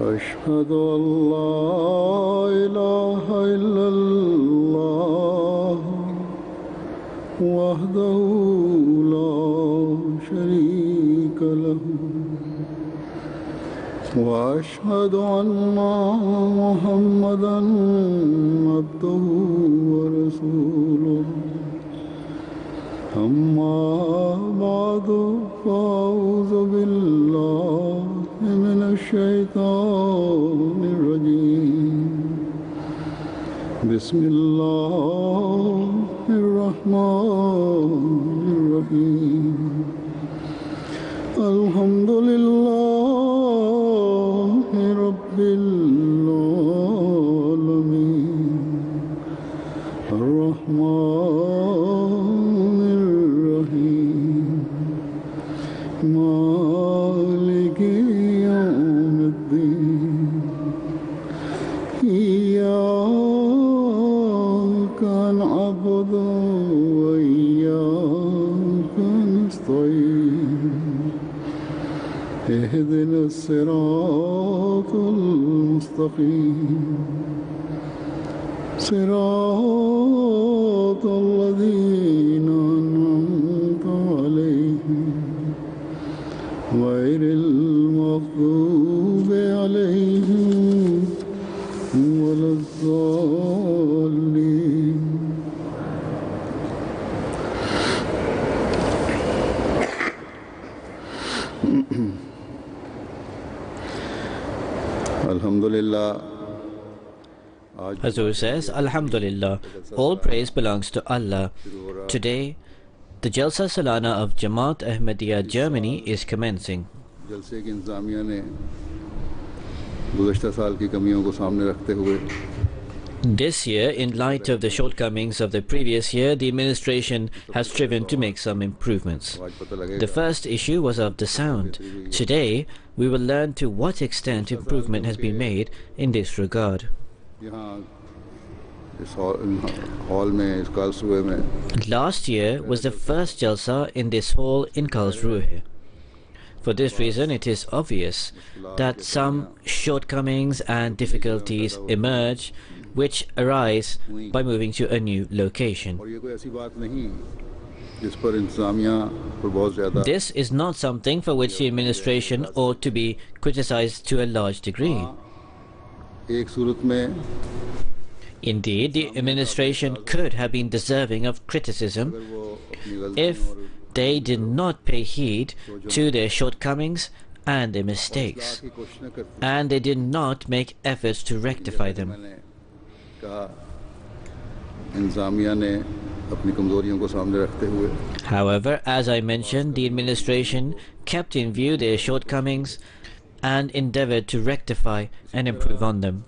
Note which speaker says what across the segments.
Speaker 1: أشهد أن لا إله إلا الله وحده لا شريك له وأشهد أن محمدا عبده ورسوله أما بعد فأعوذ بالله من الشيطان الرجيم بسم الله الرحمن الرحيم الحمد لله رب العالمين الرحمن الرحيم مالك يوم الدين إياك نعبد وإياك نستعين اهدنا الصراط المستقيم صراط الذين أنعمت عليهم غير المغضوب عليهم ولا الضالين Alhamdulillah.
Speaker 2: Hazur says, Alhamdulillah, all praise belongs to Allah. Today, the Jalsa Salana of Jamaat Ahmadiyya Germany is commencing.
Speaker 1: जलसे की इंतज़ामिया ने गुज़श्ता साल की कमियों को सामने रखते हुए
Speaker 2: This year, in light of the shortcomings of the previous year, the administration has striven to make some improvements. The first issue was of the sound. Today, we will learn to what extent improvement has been made in this regard. Last year was the first Jalsa in this hall in Karlsruhe. For this reason, it is obvious that some shortcomings and difficulties emerge which arise by moving to a new location. This is not something for which the administration ought to be criticized to a large degree. Indeed, the administration could have been deserving of criticism if they did not pay heed to their shortcomings and their mistakes, and they did not make efforts to rectify them. However, as I mentioned, the administration kept in view their shortcomings and endeavored to rectify and improve on them.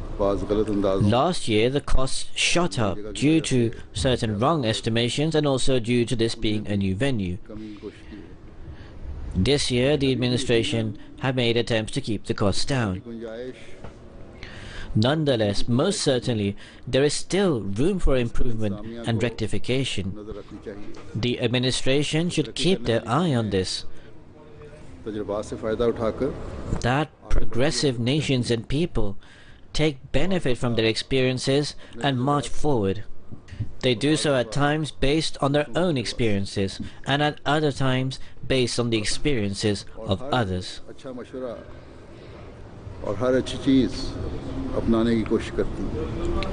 Speaker 2: Last year, the costs shot up due to certain wrong estimations and also due to this being a new venue. This year, the administration have made attempts to keep the costs down. Nonetheless, most certainly, there is still room for improvement and rectification. The administration should keep their eye on this, that progressive nations and people take benefit from their experiences and march forward. They do so at times based on their own experiences and at other times based on the experiences of others.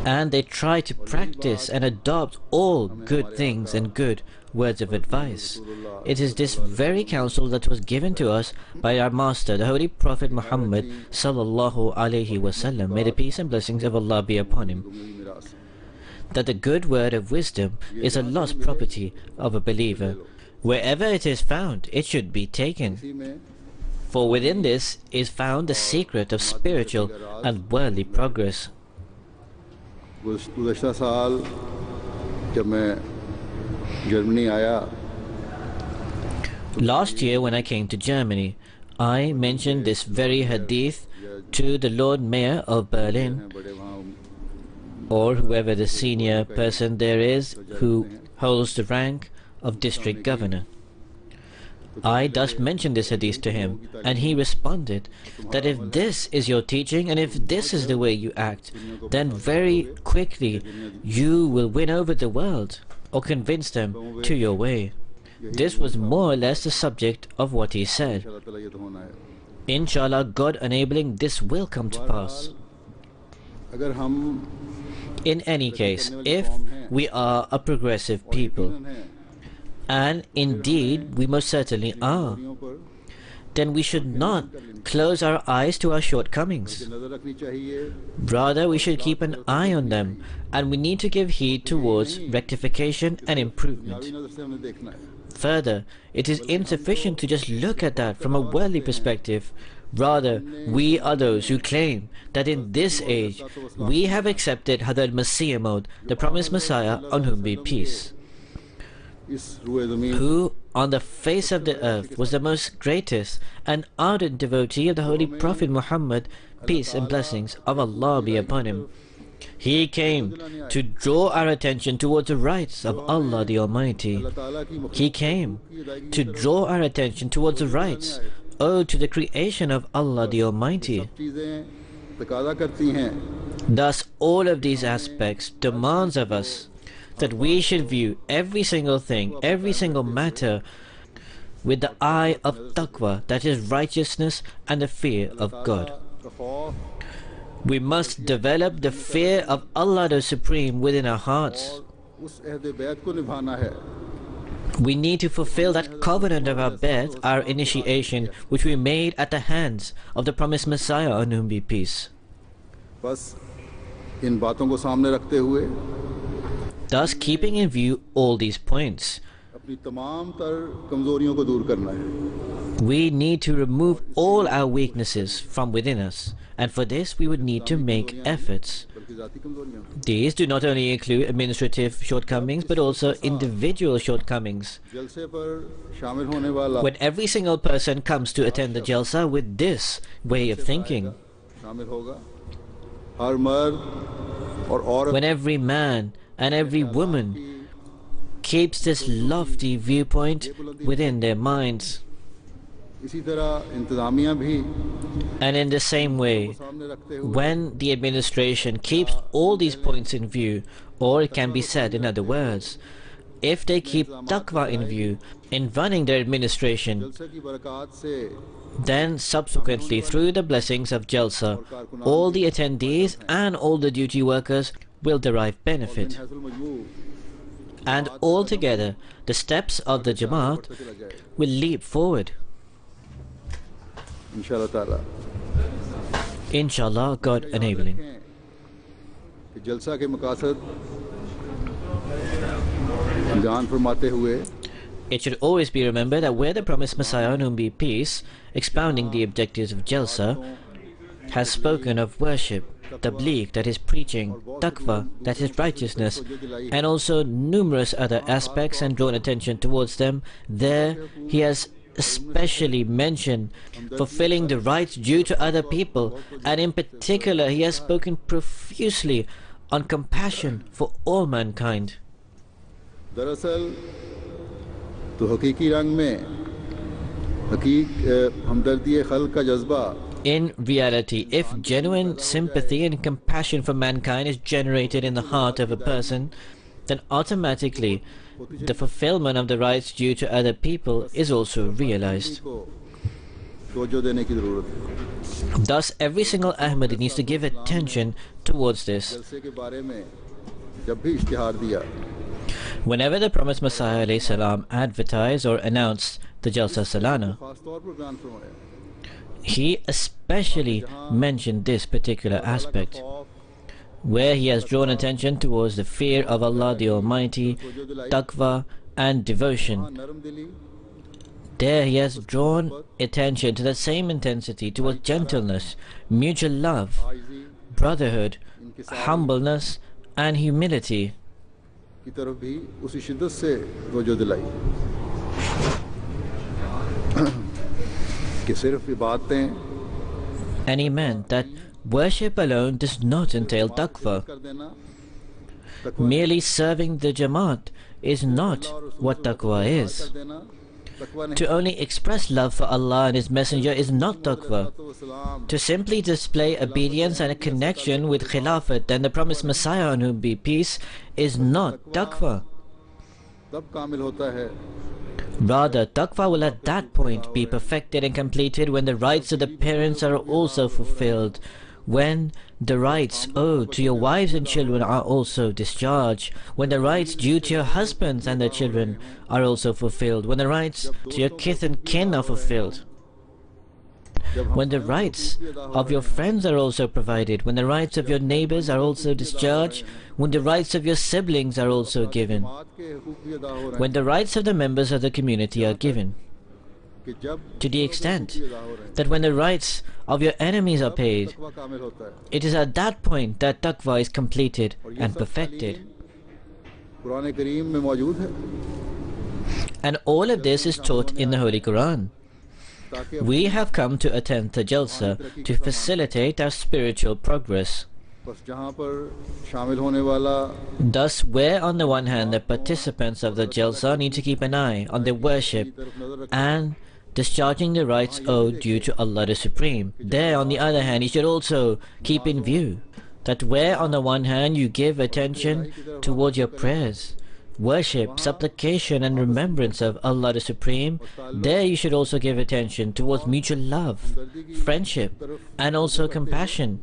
Speaker 2: And they try to practice and adopt all good things and good words of advice. It is this very counsel that was given to us by our Master, the Holy Prophet Muhammad sallallahu alaihi wasallam, may the peace and blessings of Allah be upon him, that the good word of wisdom is a lost property of a believer. Wherever it is found, it should be taken. For within this is found the secret of spiritual and worldly progress. Last year when I came to Germany, I mentioned this very hadith to the Lord Mayor of Berlin, or whoever the senior person there is who holds the rank of district governor. I thus mentioned this hadith to him, and he responded that if this is your teaching and if this is the way you act, then very quickly you will win over the world or convince them to your way. This was more or less the subject of what he said.
Speaker 1: इंशाअल्लाह ताला ये तो होना है.
Speaker 2: Inshallah, God enabling, this will come to pass.
Speaker 1: अगर हम
Speaker 2: In any case, if we are a progressive people, and indeed we most certainly are,
Speaker 1: कमजोरियों पर
Speaker 2: then we should not close our eyes to our shortcomings.
Speaker 1: नजर रखनी चाहिए.
Speaker 2: Rather, we should keep an eye on them, and we need to give heed towards rectification and improvement.
Speaker 1: दुनियावी नजर से हमें देखना है.
Speaker 2: Further, it is insufficient to just look at that from a worldly perspective. Rather, we are those who claim that in this age we have accepted Hadrat Masih Maud, the promised Messiah, on whom be peace,
Speaker 1: इस रुए ज़मीन
Speaker 2: who on the face of the earth was the most greatest and ardent devotee of the Holy Prophet Muhammad, peace and blessings of Allah be upon him. He came to draw our attention towards the rights of Allah the Almighty.
Speaker 1: अल्लाह ताला की
Speaker 2: He came to draw our attention towards the rights owed to the creation of Allah the Almighty.
Speaker 1: सब चीज़ें तकाज़ा करती हैं
Speaker 2: Thus, all of these aspects demands of us that we should view every single thing, every single matter, with the eye of taqwa, that is righteousness and the fear of God.
Speaker 1: का खौफ
Speaker 2: We must develop the fear of Allah the Supreme within our hearts.
Speaker 1: और उस अहद बैत को निभाना है.
Speaker 2: We need to fulfill that covenant of our birth, our initiation, which we made at the hands of the promised Messiah, on whom be peace.
Speaker 1: बस इन बातों को सामने रखते हुए
Speaker 2: Thus, keeping in view all these points,
Speaker 1: अपनी तमाम तर कमजोरियों को दूर करना है.
Speaker 2: we need to remove all our weaknesses from within us, and for this we would need to make efforts.
Speaker 1: बल्कि जाती कमजोरियां.
Speaker 2: These do not only include administrative shortcomings but also individual shortcomings.
Speaker 1: जलसे पर शामिल होने वाला
Speaker 2: When every single person comes to attend the Jalsa with this way of thinking,
Speaker 1: शामिल होगा. हर मर्द और औरत
Speaker 2: when every man and every woman keeps this lofty viewpoint within their minds,
Speaker 1: इसी तरह इंतजामिया भी
Speaker 2: and in the same way,
Speaker 1: सामने रखते हुए
Speaker 2: when the administration keeps all these points in view, or it can be said in other words, if they keep taqwa in view in running their administration,
Speaker 1: जलसे की बरकत से
Speaker 2: then subsequently through the blessings of Jalsa, all the attendees and all the duty workers will derive benefit.
Speaker 1: हैसुल मजमू
Speaker 2: And altogether, the steps of the Jamaat
Speaker 1: बढ़ता चला जाएगा.
Speaker 2: will leap forward.
Speaker 1: इंशाअल्लाह ताला
Speaker 2: Inshallah, God enabling.
Speaker 1: रखें कि जलसा के मकासद जान फरमाते हुए
Speaker 2: It should always be remembered that where the promised Messiah, on whom be peace, expounding the objectives of Jalsa, has spoken of worship, tabligh, that is preaching, taqwa, that is righteousness, and also numerous other aspects and drawn attention towards them, there he has especially mentioned fulfilling the rights due to other people, and in particular he has spoken profusely on compassion for all mankind.
Speaker 1: दरअसल तो हकीकी रंग में हमदर्दी खल्क का जज्बा
Speaker 2: In reality, if genuine sympathy and compassion for mankind is generated in the heart of a person, then automatically the fulfillment of the rights due to other people is also realized.
Speaker 1: को तवज्जो देने की ज़रूरत है.
Speaker 2: Thus, every single Ahmadi needs to give attention towards this.
Speaker 1: जलसे के बारे में जब भी इश्तिहार दिया
Speaker 2: Whenever the promised Messiah alayhi salam advertised or announced the Jalsa Salana,
Speaker 1: खास तौर पर बयान फरमाया.
Speaker 2: he especially mentioned this particular aspect, where he has drawn attention towards the fear of Allah the Almighty, taqwa and devotion.
Speaker 1: नरम दिली
Speaker 2: There he has drawn attention to the same intensity towards gentleness, mutual love,
Speaker 1: IG
Speaker 2: brotherhood, humbleness and humility.
Speaker 1: की तरफ भी उसी शिद्दत से तवज्जो दिलाई कि सिर्फ इबादतें
Speaker 2: And he meant that worship alone does not entail taqwa.
Speaker 1: कर देना
Speaker 2: Merely serving the Jamaat is not what taqwa
Speaker 1: कर
Speaker 2: is.
Speaker 1: देना
Speaker 2: To only express love for Allah and His Messenger is not taqwa. To simply display obedience and a connection with Khilafat and the promised Messiah on whom be peace is not taqwa.
Speaker 1: तब कामिल होता है
Speaker 2: Rather, taqwa will at that point be perfected and completed when the rights of the parents are also fulfilled, when the rights owed to your wives and children are also discharged, when the rights due to your husbands and their children are also fulfilled, when the rights to your kith and kin are fulfilled, when the rights of your friends are also provided, when the rights of your neighbors are also discharged, when the rights of your siblings are also given, when the rights of the members of the community are given, to the extent that when the rights of your enemies are paid, it is at that point that taqwa is completed and perfected.
Speaker 1: Quran करीम में मौजूद है
Speaker 2: And all of this is taught in the Holy Quran. We have come to attend the Jalsa to facilitate our spiritual progress.
Speaker 1: बस जहाँ पर शामिल होने वाला
Speaker 2: Thus, where on the one hand the participants of the Jalsa need to keep an eye on their worship and discharging the rights owed due to Allah the Supreme, there on the other hand you should also keep in view that where on the one hand you give attention towards your prayers, worship, supplication and remembrance of Allah the Supreme, there you should also give attention towards mutual love, friendship and also compassion.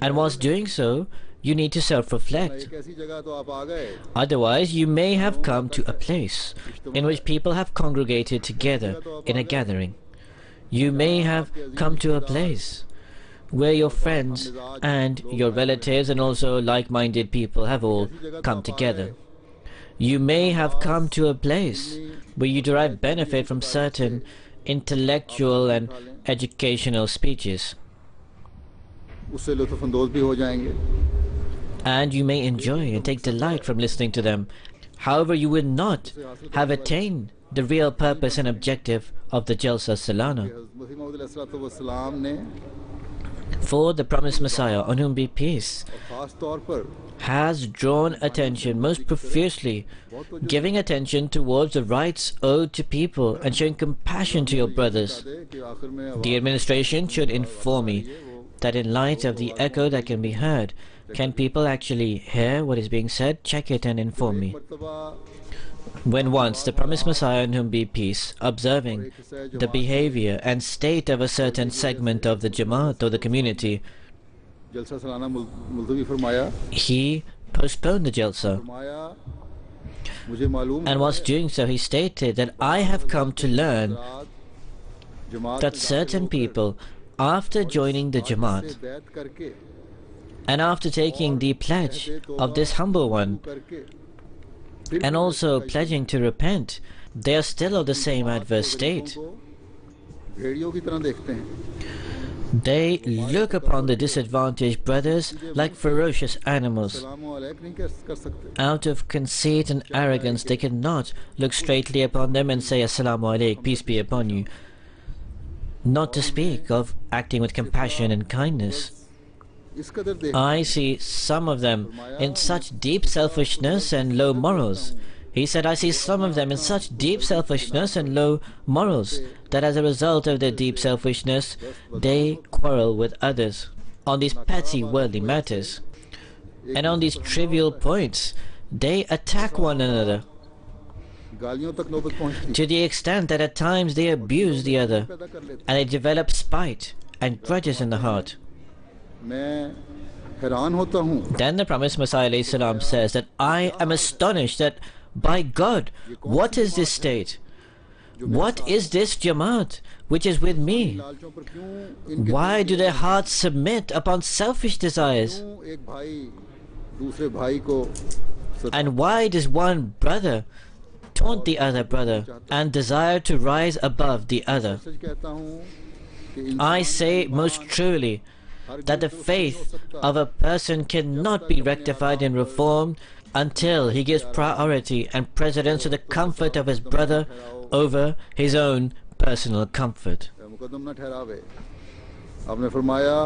Speaker 2: And whilst doing so, you need to self-reflect.
Speaker 1: एक ऐसी जगह तो आप आ गए
Speaker 2: Otherwise, you may have come to a place in which people have congregated together in a gathering. You may have come to a place where your friends and your relatives and also like-minded people have all come together. You may have come to a place where you derive benefit from certain intellectual and educational speeches,
Speaker 1: उससे लुत्फ़अंदोज़ भी हो जाएंगे
Speaker 2: and you may enjoy and take delight from listening to them. However, you will not have attained the real purpose and objective of the Jalsa Salana.
Speaker 1: मसीह मौऊद अलैहिस्सलाम ने
Speaker 2: For the promised Messiah, on whom be peace,
Speaker 1: और ख़ास तौर पर
Speaker 2: has drawn attention most profusely, giving attention towards the rights owed to people and showing compassion to your brothers.
Speaker 1: कि आखिर में
Speaker 2: The administration should inform me that in light of the echo that can be heard, can people actually hear what is being said? Check it and inform me.
Speaker 1: मर्तबा
Speaker 2: When once the promised Messiah, on whom be peace, observing the behavior and state of a certain segment of the Jamaat or the community,
Speaker 1: जलसा सालाना मुलतवी फरमाया
Speaker 2: he postponed the Jalsa.
Speaker 1: फरमाया मुझे मालूम
Speaker 2: And whilst doing so, he stated that I have come to learn
Speaker 1: Jamaat
Speaker 2: that certain people, after joining the Jamaat
Speaker 1: बैत करके
Speaker 2: and after taking the pledge of this humble one
Speaker 1: करके
Speaker 2: and also pledging to repent, they are still of the same adverse state.
Speaker 1: भेड़ियों की तरह देखते हैं
Speaker 2: They look upon the disadvantaged brothers like ferocious animals.
Speaker 1: सलाम अलैक नहीं कर सकते
Speaker 2: Out of conceit and arrogance, they cannot look straightly upon them and say, Assalamu alaikum, peace be upon you. Not to speak of acting with compassion and kindness.
Speaker 1: इस कदर देख
Speaker 2: I see some of them in such deep selfishness and low morals. He said, I see some of them in such deep selfishness and low morals that as a result of their deep selfishness, they quarrel with others on these petty worldly matters. And on these trivial points, they attack one another
Speaker 1: गालियों तक नौबत पहुंचती
Speaker 2: to the extent that at times they abuse the other
Speaker 1: पैदा कर लेते
Speaker 2: and they develop spite and grudges in the heart.
Speaker 1: मैं हैरान होता हूँ
Speaker 2: Then the promised Messiah alayhi salam says that I am astonished that by God, what is this state? What is this Jamaat which is with me?
Speaker 1: लालचों पर क्यों इनके
Speaker 2: Why do their hearts submit upon selfish desires?
Speaker 1: क्यों एक भाई दूसरे भाई को
Speaker 2: And why does one brother taunt the other brother and desire to rise above the other?
Speaker 1: सच कहता हूँ कि
Speaker 2: I say most truly that the faith of a person cannot be rectified and reformed until he gives priority and precedence to the comfort of his brother over his own personal comfort.
Speaker 1: मुकदम न ठहरावे आपने फरमाया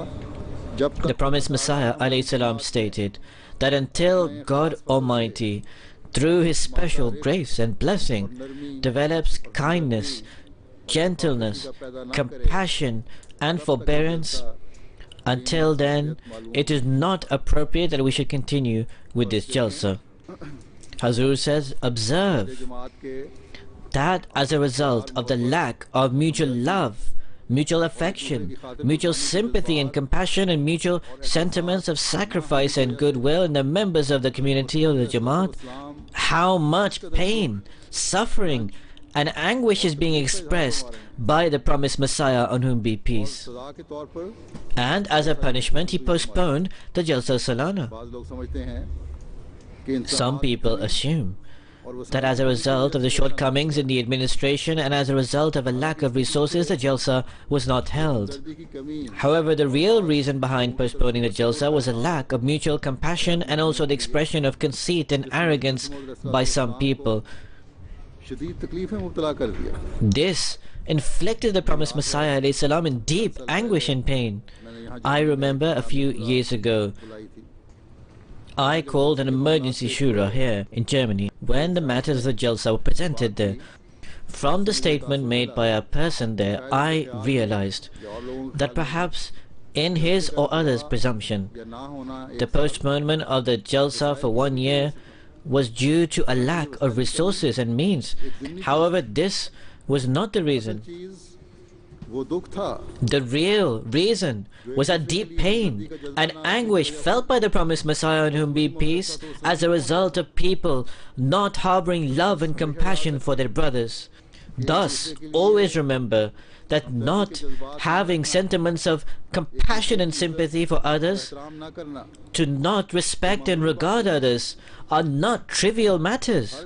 Speaker 1: जब
Speaker 2: The promised Messiah alayhi salam stated that until God Almighty through his special grace and blessing, develops kindness, gentleness, compassion, and forbearance. Until then, it is not appropriate that we should continue with this jalsa. Hazur says, observe that as a result of the lack of mutual love, mutual affection, mutual sympathy and compassion, and mutual sentiments of sacrifice and goodwill in the members of the community of the Jamaat, how much pain, suffering, and anguish is being expressed by the promised Messiah, on whom be peace. And as a punishment, he postponed the Jalsa Salana. Some people assume that as a result of the shortcomings in the administration and as a result of a lack of resources, the Jalsa was not held. However, the real reason behind postponing the Jalsa was a lack of mutual compassion and also the expression of conceit and arrogance by some people. This inflicted the promised Messiah ﷺ in deep anguish and pain. I remember a few years ago, I called an emergency shura here in Germany when the matters of the Jalsa were presented there. From the statement made by a person there, I realized that perhaps in his or others' presumption, the postponement of the Jalsa for 1 year was due to a lack of resources and means. However, this was not the reason. The real reason was a deep pain and anguish felt by the promised Messiah, on whom be peace, as a result of people not harboring love and compassion for their brothers. Thus, always remember that not having sentiments of compassion and sympathy for others, to not respect and regard others, are not trivial matters.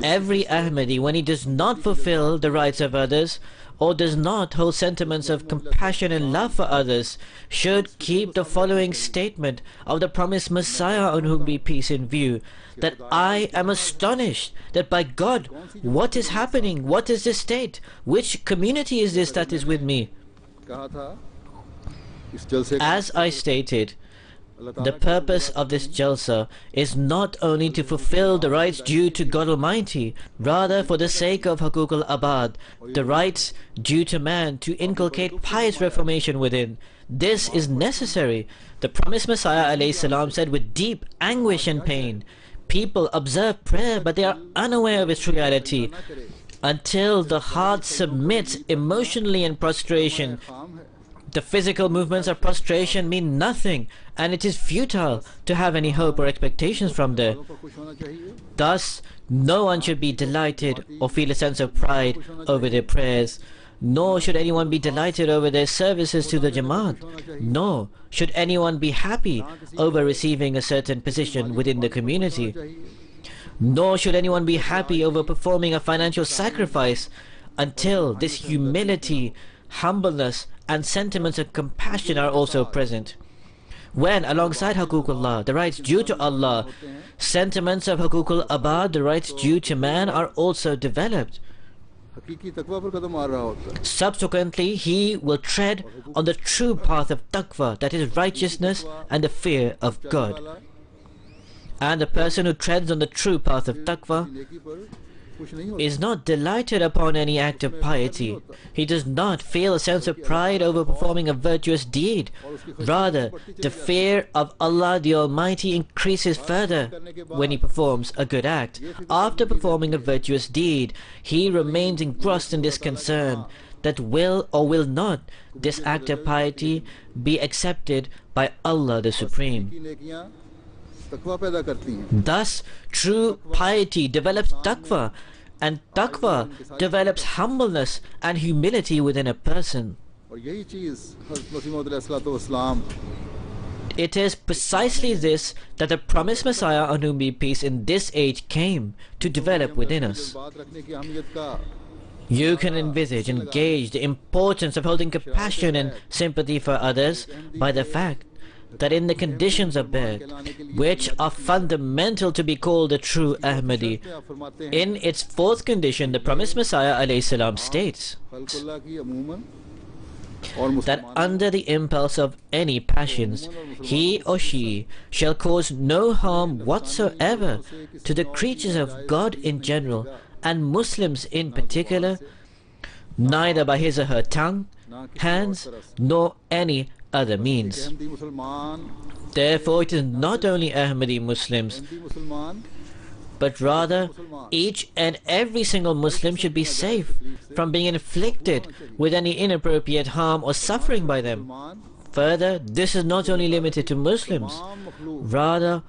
Speaker 2: Every Ahmadi, when he does not fulfill the rights of others, or does not hold sentiments of compassion and love for others, should keep the following statement of the promised Messiah, on whom be peace, in view, that I am astonished that by God, what is happening? What is this state? Which community is this that is with me? As I stated, the purpose of this Jalsa is not only to fulfill the rights due to God Almighty, rather for the sake of Hukuk al-Abad, the rights due to man, to inculcate pious reformation within. This is necessary. The promised Messiah ﷺ said with deep anguish and pain, people observe prayer but they are unaware of its reality. Until the heart submits emotionally in prostration, the physical movements of prostration mean nothing, and it is futile to have any hope or expectations from there. Thus, no one should be delighted or feel a sense of pride over their prayers, nor should anyone be delighted over their services to the Jamaat, nor should anyone be happy over receiving a certain position within the community, nor should anyone be happy over performing a financial sacrifice, until this humility, humbleness, and sentiments of compassion are also present. When, alongside Hukuk-ullah, the rights due to Allah, sentiments of Hukuk al-Abad, the rights due to man, are also developed, subsequently he will tread on the true path of taqwa, that is righteousness and the fear of God. And the person who treads on the true path of taqwa is not delighted upon any act of piety. He does not feel a sense of pride over performing a virtuous deed. Rather, the fear of Allah the Almighty increases further when he performs a good act. After performing a virtuous deed, he remains engrossed in this concern that will or will not this act of piety be accepted by Allah the Supreme. Thus, true piety develops taqwa, and taqwa develops humbleness and humility within a person. It is precisely this that the promised Messiah, on whom be peace, in this age came to develop within us. You can envisage and gauge the importance of holding compassion and sympathy for others by the fact that in the conditions of birth, which are fundamental to be called a true Ahmadi, in its fourth condition, the promised Messiah ﷺ states, that under the impulse of any passions, he or she shall cause no harm whatsoever to the creatures of God in general and Muslims in particular, neither by his or her tongue, hands, nor any other means. Therefore, it is not only Ahmadi Muslims, but rather each and every single Muslim should be safe from being inflicted with any inappropriate harm or suffering by them. Further, this is not only limited to Muslims, rather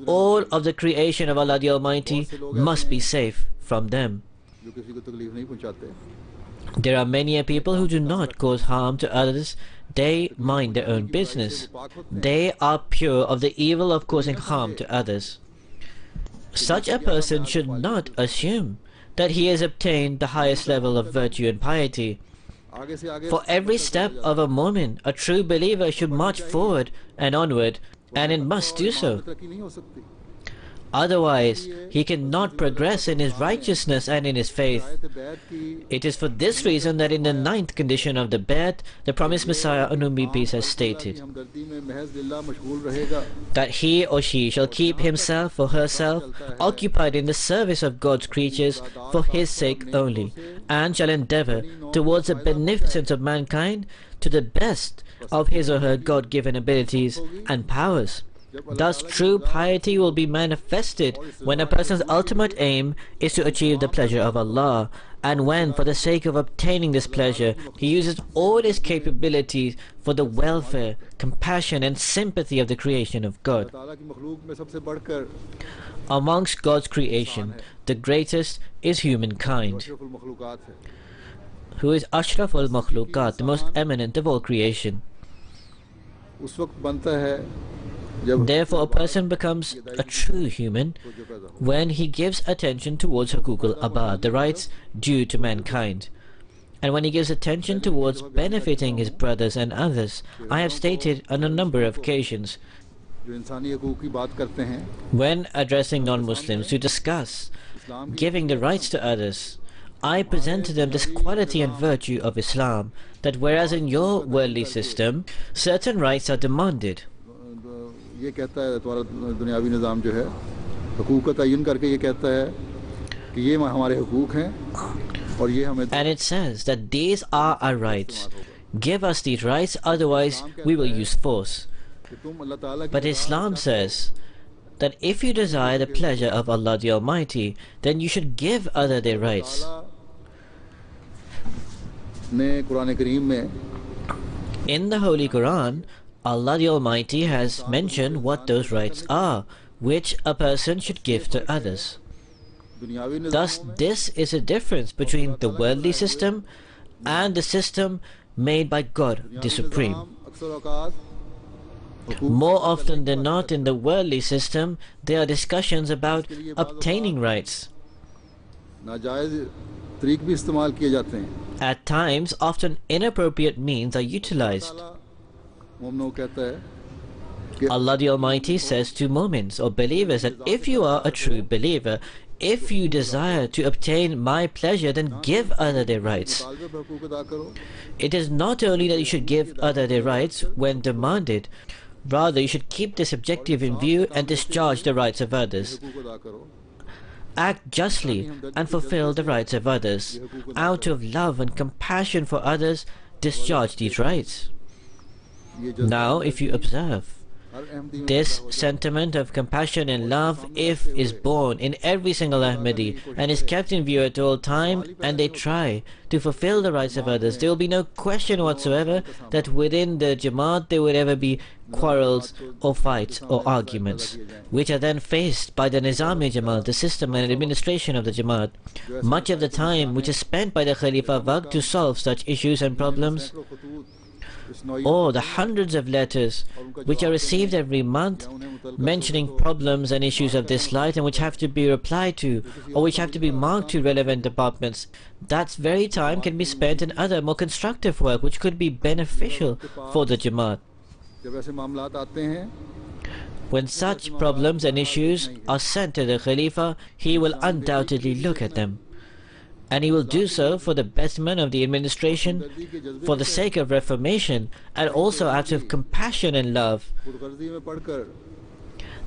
Speaker 2: all of the creation of Allah the Almighty must be safe from them. There are many people who do not cause harm to others. They mind their own business. They are pure of the evil of causing harm to others. Such a person should not assume that he has obtained the highest level of virtue and piety. For every step of a mu'min, a true believer should march forward and onward, and it must do so. Otherwise, he cannot progress in his righteousness and in his faith. It is for this reason that in the 9th condition of the Bay'at, the promised Messiah, on whom be peace, has stated that he or she shall keep himself or herself occupied in the service of God's creatures for his sake only, and shall endeavor towards the beneficence of mankind to the best of his or her God-given abilities and powers. Thus, true piety will be manifested when a person's ultimate aim is to achieve the pleasure of Allah, and when, for the sake of obtaining this pleasure, he uses all his capabilities for the welfare, compassion and sympathy of the creation of God. Amongst God's creation, the greatest is humankind, who is Ashraf al-Makhluqat, the most eminent of all creation. Therefore, a person becomes a true human when he gives attention towards Huquq al-Abad, the rights due to mankind, and when he gives attention towards benefiting his brothers and others. I have stated on a number of occasions, when addressing non-Muslims to discuss giving the rights to others, I present to them this quality and virtue of Islam, that whereas in your worldly system certain rights are demanded,
Speaker 1: ये कहता है तुम्हारा दुनियावी निज़ाम जो है हुकूक का तयन करके ये कहता है कि ये हमारे हुकूक हैं और ये हमें,
Speaker 2: and it says that these are our rights, give us these rights, otherwise we will use force. But Islam says that if you desire the pleasure of Allah the Almighty, then you should give other their rights. In the Holy Quran, Allah the Almighty has mentioned what those rights are, which a person should give to others. Thus, this is a difference between the worldly system and the system made by God the Supreme. More often than not, in the worldly system, there are discussions about obtaining rights. At times, often inappropriate means are utilized. Allah the Almighty says to mu'mins or believers that if you are a true believer, if you desire to obtain my pleasure, then give other their rights. It is not only that you should give other their rights when demanded, rather you should keep this objective in view and discharge the rights of others. Act justly and fulfill the rights of others. Out of love and compassion for others, discharge these rights. Now, if you observe, this sentiment of compassion and love, if is born in every single Ahmadi and is kept in view at all time, and they try to fulfill the rights of others, there will be no question whatsoever that within the Jamaat there would ever be quarrels or fights or arguments, which are then faced by the Nizami Jamaat, the system and administration of the Jamaat. Much of the time which is spent by the Khalifa Waqt to solve such issues and problems, or the hundreds of letters which are received every month mentioning problems and issues of this light, and which have to be replied to or which have to be marked to relevant departments, that very time can be spent in other more constructive work which could be beneficial for the Jamaat. When such problems and issues are sent to the Khalifa, he will undoubtedly look at them, and he will do so for the betterment of the administration, for the sake of reformation, and also out of compassion and love,
Speaker 1: खुदगर्जी में पढ़कर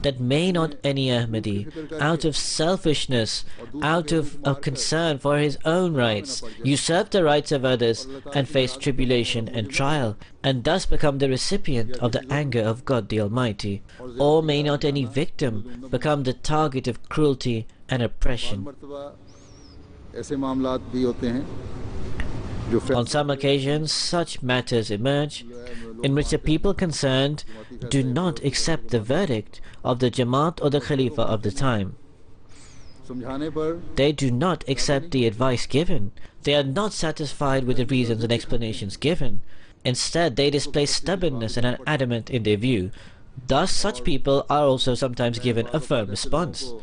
Speaker 2: that may not any Ahmadi, out of selfishness, out of concern for his own rights, usurp the rights of others and face tribulation and trial, and thus become the recipient of the anger of God the Almighty. Or may not any victim become the target of cruelty and oppression.
Speaker 1: मर्तबा ऐसे मामलात भी होते हैं जो
Speaker 2: On some occasions, such matters emerge in which the people concerned do not accept the verdict of the Jamaat or the Khalifa of the time.
Speaker 1: समझाने पर
Speaker 2: They do not accept the advice given. They are not satisfied with the reasons and explanations given. Instead, they display stubbornness and are adamant in their view. Thus, such people are also sometimes given a firm response.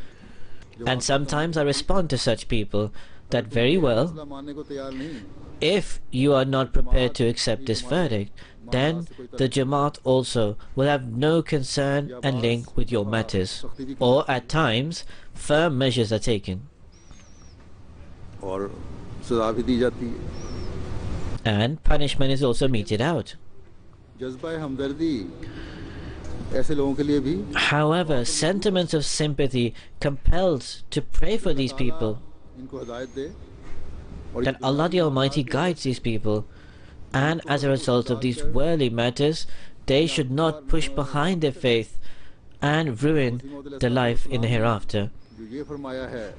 Speaker 2: And sometimes I respond to such people that very well,
Speaker 1: फैसला मानने को तैयार नहीं
Speaker 2: if you are not prepared to accept this verdict, then the Jamaat also will have no concern and link with your matters. Or at times, firm measures are taken.
Speaker 1: और सजा भी दी जाती है
Speaker 2: And punishment is also meted out.
Speaker 1: जज्बा हमदर्दी ऐसे लोगों के लिए भी
Speaker 2: However, sentiments of sympathy compels to pray for these people,
Speaker 1: इनको हिदायत दे और
Speaker 2: that Allah the Almighty guides these people, and as a result of these worldly matters, they should not push behind their faith and ruin their life in the hereafter.
Speaker 1: जो ये फरमाया है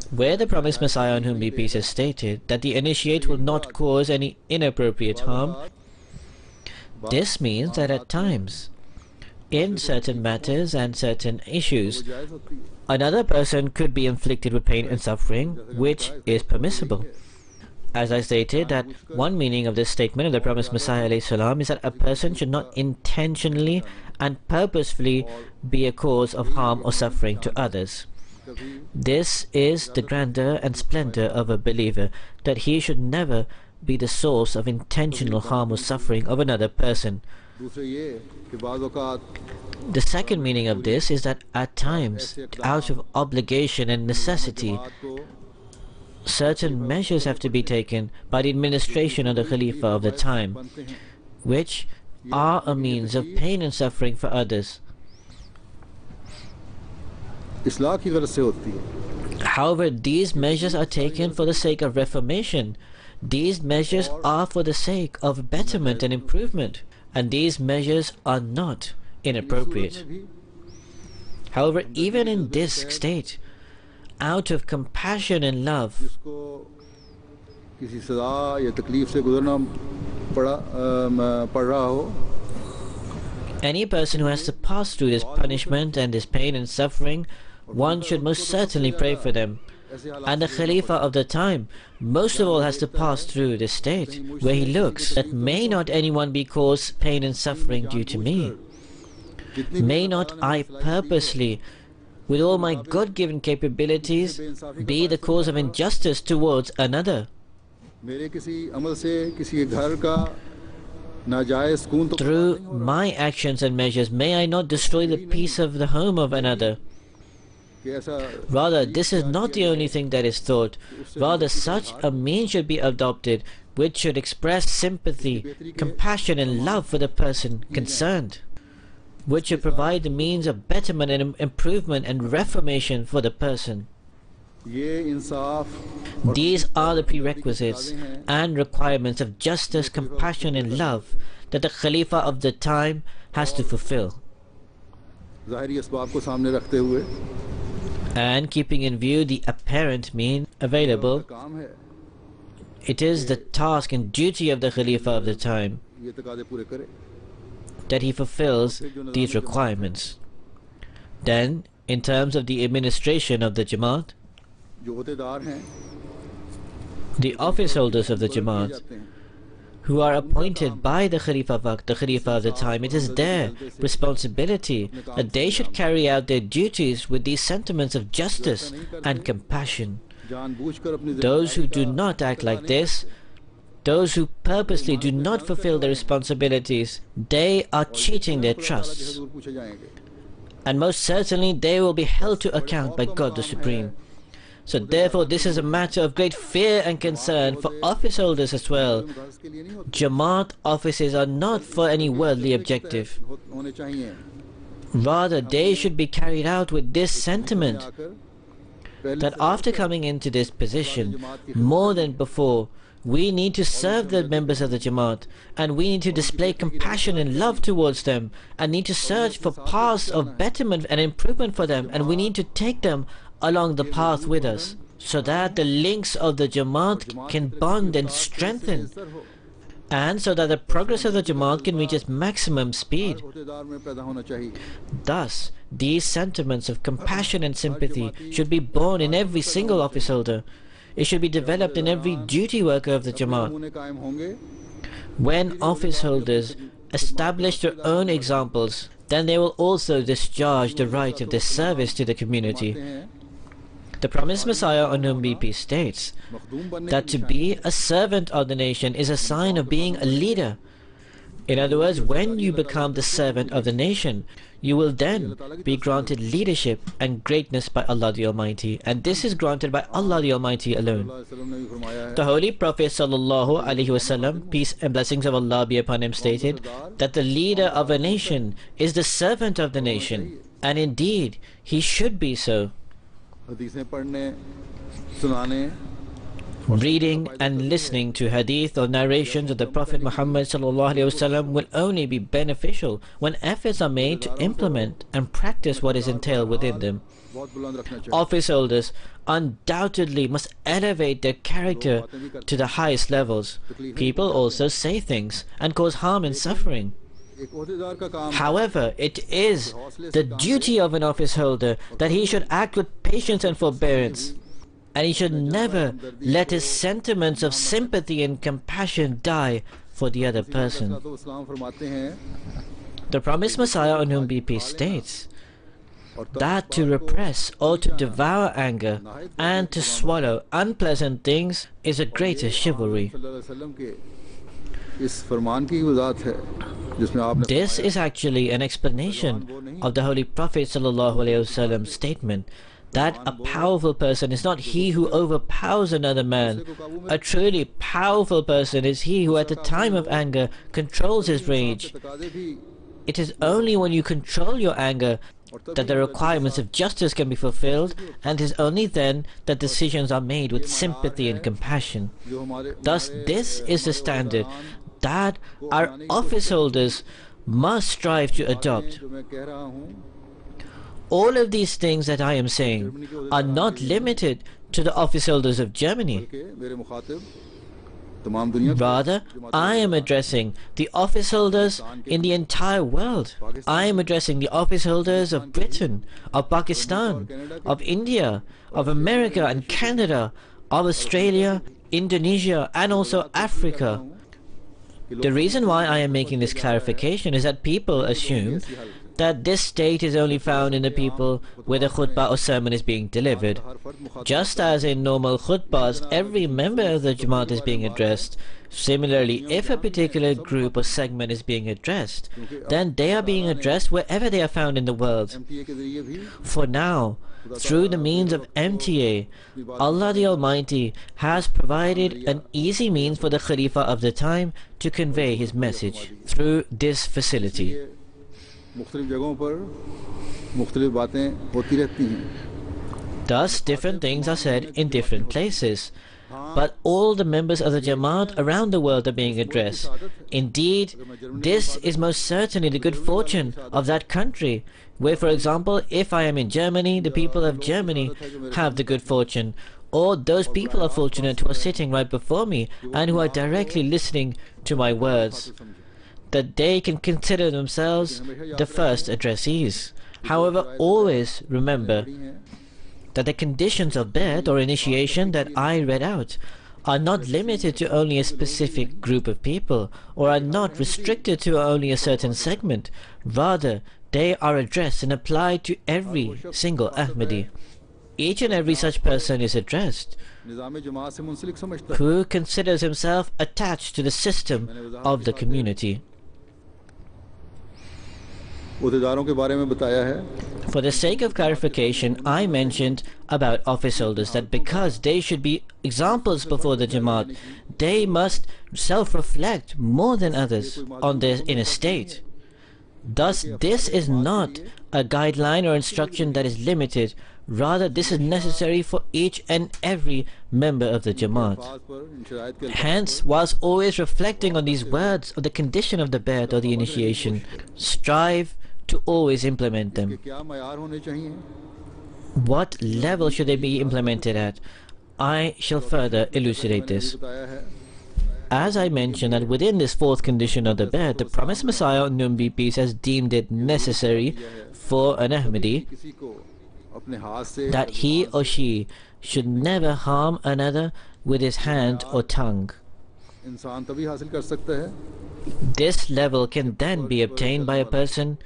Speaker 2: Where the promised Messiah, on whom be peace, has stated that the initiate will not cause any inappropriate harm, this means that at times, in certain matters and certain issues,
Speaker 1: जायज़ होती है
Speaker 2: another person could be inflicted with pain and suffering, which is permissible. As I stated, that one meaning of this statement of the promised Messiah alayhi salam is that a person should not intentionally and purposefully be a cause of harm or suffering to others.
Speaker 1: कभी
Speaker 2: This is the grandeur and splendor of a believer, that he should never be the source of intentional harm or suffering of another person.
Speaker 1: दूसरे ये कि बाज़ औक़ात
Speaker 2: The second meaning of this is that at times, out of obligation and necessity,
Speaker 1: बात को
Speaker 2: certain measures have to be taken by the administration of the Khalifa of the time,
Speaker 1: बनते हैं
Speaker 2: which are a means of pain and suffering for others.
Speaker 1: इस्लाह की गरज से होती है
Speaker 2: However, these measures are taken for the sake of reformation. These measures are for the sake of betterment and improvement, and these measures are not inappropriate.
Speaker 1: सूरत में भी
Speaker 2: However, even in this state, out of compassion and love,
Speaker 1: जिसको किसी सज़ा या तकलीफ से गुजरना पड़ रहा हो
Speaker 2: any person who has to pass through this punishment and this pain and suffering, one should most certainly pray for them.
Speaker 1: ऐसे हालात
Speaker 2: And the Khalifa of the time most of all has to pass through this state where he looks that may not anyone be caused pain and suffering due to me.
Speaker 1: जितनी भी
Speaker 2: May not I purposely, with all my God-given capabilities, be the cause of injustice towards another.
Speaker 1: मेरे किसी अमल से किसी के घर का नाजायज सुकून तो
Speaker 2: Through my actions and measures, may I not destroy the peace of the home of another.
Speaker 1: कि ऐसा
Speaker 2: Rather, this is not the only thing that is thought. Rather, such a means should be adopted which should express sympathy, compassion and love for the person concerned, which should provide the means of betterment and improvement and reformation for the person.
Speaker 1: ये इंसाफ और
Speaker 2: These are the prerequisites and requirements of justice, compassion and love that the Khalifa of the time has to fulfill.
Speaker 1: ज़ाहिरी असबाब को सामने रखते हुए
Speaker 2: And keeping in view the apparent mean available,
Speaker 1: काम है
Speaker 2: it is the task and duty of the Khalifa of the time
Speaker 1: ये तकाज़े पूरे करे
Speaker 2: that he fulfills these requirements. Then, in terms of the administration of the Jamaat,
Speaker 1: जो अहदेदार हैं
Speaker 2: the office holders of the
Speaker 1: किए
Speaker 2: Jamaat,
Speaker 1: जाते हैं
Speaker 2: who are appointed by the Khalifa Waqt, the Khalifa of the time, it is their responsibility that they should carry out their duties with these sentiments of justice and compassion.
Speaker 1: जानबूझकर अपनी
Speaker 2: Those who do
Speaker 1: जिम्मेदारी का
Speaker 2: not act like
Speaker 1: अदा नहीं
Speaker 2: this, those who purposely do not fulfill their responsibilities, they are cheating their
Speaker 1: खुदा ताला के
Speaker 2: trusts.
Speaker 1: हुजूर पूछे जाएंगे
Speaker 2: And most certainly they will be held to account by God the Supreme. So therefore this is a matter of great fear and concern for office holders as well. Jamaat offices are not for any worldly objective. Rather, they should be carried out with this sentiment, that after coming into this position, more than before, we need to serve the members of the Jamaat, and we need to display compassion and love towards them, and need to search for paths of betterment and improvement for them, and we need to take them along the path with us, so that the links of the Jamaat can bond and strengthen, and so that the progress of the Jamaat can reach its maximum speed. Thus, these sentiments of compassion and sympathy should be born in every single office holder. It should be developed in every duty worker of the Jamaat. When office holders establish their own examples, then they will also discharge the right of this service to the community. The promised Messiah, on whom be peace, states that to be a servant of the nation is a sign of being a leader. In other words, when you become the servant of the nation, you will then be granted leadership and greatness by Allah the Almighty, and this is granted by Allah the Almighty alone. The Holy Prophet sallallahu alaihi wasallam, peace and blessings of Allah be upon him, stated that the leader of a nation is the servant of the nation, and indeed he should be so. Reading and listening to hadith or narrations of the Prophet Muhammad ﷺ will only be beneficial when efforts are made to implement and practice what is entailed within them. Office holders undoubtedly must elevate their character to the highest levels. People also say things and cause harm and suffering. However, it is the duty of an office holder that he should act with patience and forbearance, and he should never let his sentiments of sympathy and compassion die for the other person. The promised Messiah, on whom be peace, states that to repress or to devour anger and to swallow unpleasant things is a greater chivalry. This is actually an explanation of the Holy Prophet ﷺ's statement that a powerful person is not he who overpowers another man. A truly powerful person is he who at the time of anger controls his rage. It is only when you control your anger that the requirements of justice can be fulfilled, and it is only then that decisions are made with sympathy and compassion. Thus, this is the standard that our office holders must strive to adopt. All of these things that I am saying are not limited to the office holders of Germany. Rather, I am addressing the office holders in the entire world. I am addressing the office holders of Britain, of Pakistan, of India, of America and Canada, of Australia, Indonesia, and also Africa. The reason why I am making this clarification is that people assume that this state is only found in the people where the khutbah or sermon is being delivered. Just as in normal khutbahs, every member of the Jamaat is being addressed. Similarly, if a particular group or segment is being addressed, then they are being addressed wherever they are found in the world. For now, through the means of MTA, Allah the Almighty has provided an easy means for the Khalifa of the time to convey his message through this facility. Thus, different things are said in different places, but all the members of the Jamaat around the world are being addressed. Indeed, this is most certainly the good fortune of that country, where, for example, if I am in Germany, the people of Germany have the good fortune, or those people are fortunate who are sitting right before me and who are directly listening to my words, that they can consider themselves the first addressees. However, always remember that the conditions of birth or initiation that I read out are not limited to only a specific group of people, or are not restricted to only a certain segment. Rather, they are addressed and applied to every single Ahmadi. Each and every such person is addressed who considers himself attached to the system of the community. For the sake of clarification, I mentioned about office holders that because they should be examples before the Jamaat, they must self-reflect more than others on their inner state. Thus, this is not a guideline or instruction that is limited. Rather, this is necessary for each and every member of the Jamaat. Hence, whilst always reflecting on these words of the condition of the Bay'at or the initiation, strive to always implement them. What level should they be implemented at? I shall further elucidate this. As I mentioned that within this fourth condition of the Bay'at, the promised Messiah on whom be peace has deemed it necessary for an Ahmadi that he or she should never harm another with his hand or tongue. This level can then be obtained by a person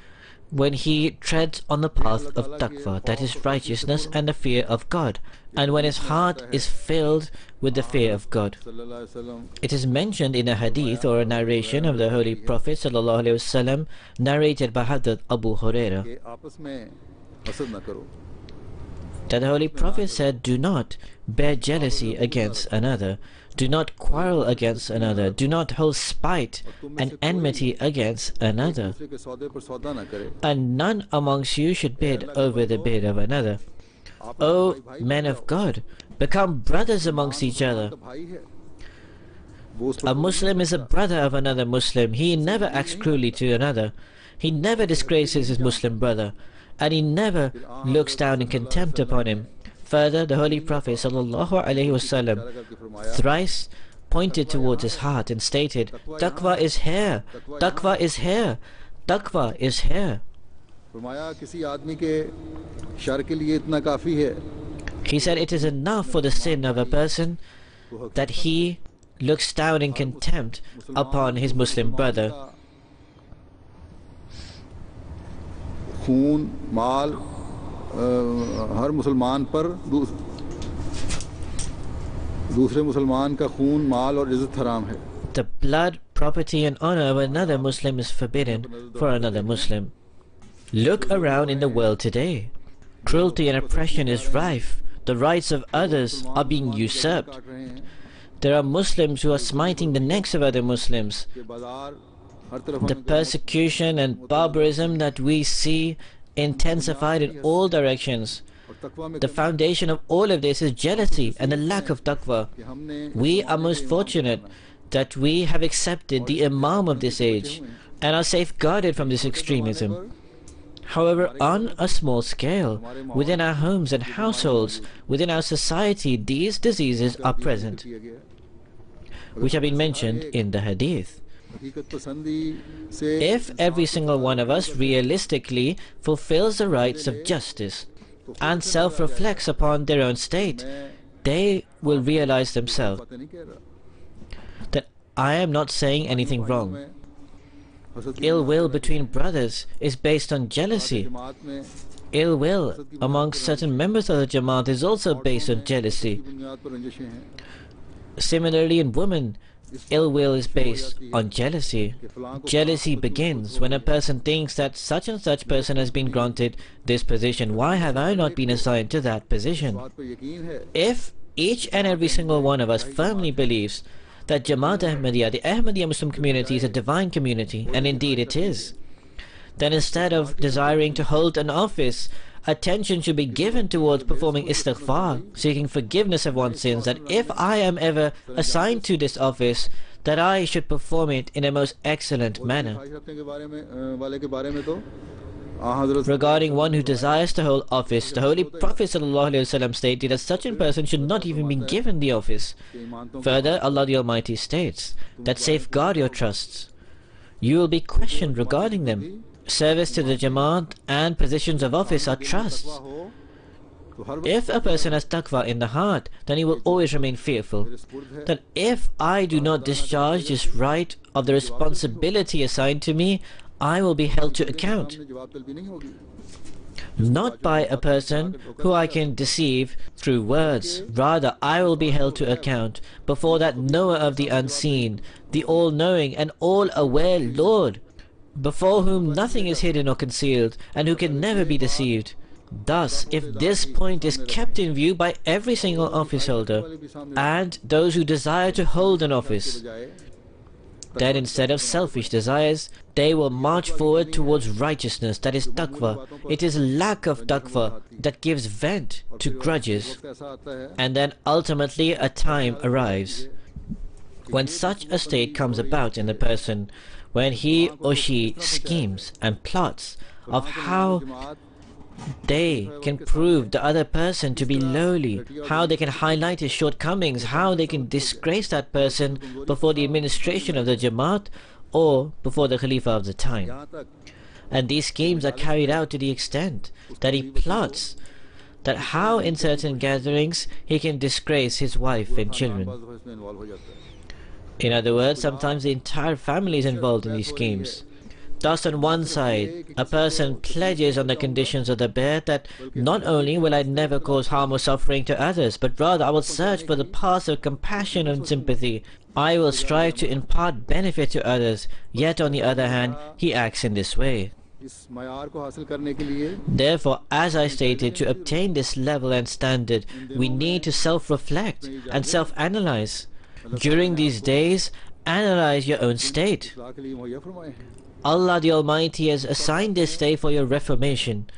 Speaker 2: when he treads on the path of taqwa, that is righteousness and the fear of God, and when his heart is filled with the fear of God. It is mentioned in a hadith or a narration of the Holy Prophet ﷺ, narrated by Hadrat Abu Hurairah, that the Holy Prophet said, "Do not bear jealousy against another, do not quarrel against another, do not hold spite and enmity against another, and none amongst you should bid over the bid of another. O men of God, become brothers amongst each other." A Muslim is a brother of another Muslim. He never acts cruelly to another. He never disgraces his Muslim brother, and he never looks down in contempt upon him. Further, the Holy Prophet ﷺ thrice pointed towards his heart and stated, "Taqwa is here, taqwa is here, taqwa is here." He said it is enough for the sin of a person that he looks down in contempt upon his Muslim brother.
Speaker 1: खून माल हर मुसलमान पर दूसरे मुसलमान का खून माल और इज्जत हराम है.
Speaker 2: The blood, property and honor of another Muslim is forbidden for another Muslim. Look around in the world today. Cruelty and oppression is rife. The rights of others are being usurped. There are Muslims who are smiting the necks of other Muslims. The persecution and barbarism that we see intensified in all directions. The foundation of all of this is jealousy and the lack of taqwa. We are most fortunate that we have accepted the Imam of this age and are safeguarded from this extremism. However, on a small scale, within our homes and households, within our society, these diseases are present, which have been mentioned in the hadith. If every single one of us realistically fulfills the rights of justice and self-reflects upon their own state, they will realize themselves that I am not saying anything wrong. Ill will between brothers is based on jealousy. Ill will amongst certain members of the Jamaat is also based on jealousy. Similarly, in women, ill will is based on jealousy. Jealousy begins when a person thinks that such and such person has been granted this position. Why have I not been assigned to that position? If each and every single one of us firmly believes that Jamaat Ahmadiyya, the Ahmadiyya Muslim community, is a divine community, and indeed it is, then instead of desiring to hold an office, attention should be given towards performing istighfar, seeking forgiveness of one's sins, that if I am ever assigned to this office, that I should perform it in a most excellent manner. Regarding one who desires to hold office, the Holy Prophet ﷺ stated that such a person should not even be given the office. Further, Allah the Almighty states that safeguard your trusts. You will be questioned regarding them. Service to the Jamaat and positions of office are trusts. If a person has taqwa in the heart, then he will always remain fearful that if I do not discharge this right of the responsibility assigned to me, I will be held to account. Not by a person who I can deceive through words. Rather, I will be held to account before that knower of the unseen, the all-knowing and all-aware Lord. before whom nothing is hidden or concealed, and who can never be deceived. Thus, if this point is kept in view by every single office holder and those who desire to hold an office, then instead of selfish desires, they will march forward towards righteousness, that is taqwa. It is lack of taqwa that gives vent to grudges, and then ultimately a time arrives when such a state comes about in the person, when he or she schemes and plots of how they can prove the other person to be lowly, how they can highlight his shortcomings, how they can disgrace that person before the administration of the Jamaat or before the Khalifa of the time. And these schemes are carried out to the extent that he plots that how in certain gatherings he can disgrace his wife and children. In other words, sometimes the entire family is involved in these schemes. Thus, on one side, a person pledges on the conditions of the bay'at that not only will I never cause harm or suffering to others, but rather I will search for the paths of compassion and sympathy. I will strive to impart benefit to others, yet on the other hand, he acts in this way. Therefore, as I stated, to obtain this level and standard, we need to self-reflect and self-analyze. During these days, analyze your own state. Allah the Almighty has assigned this day for your reformation.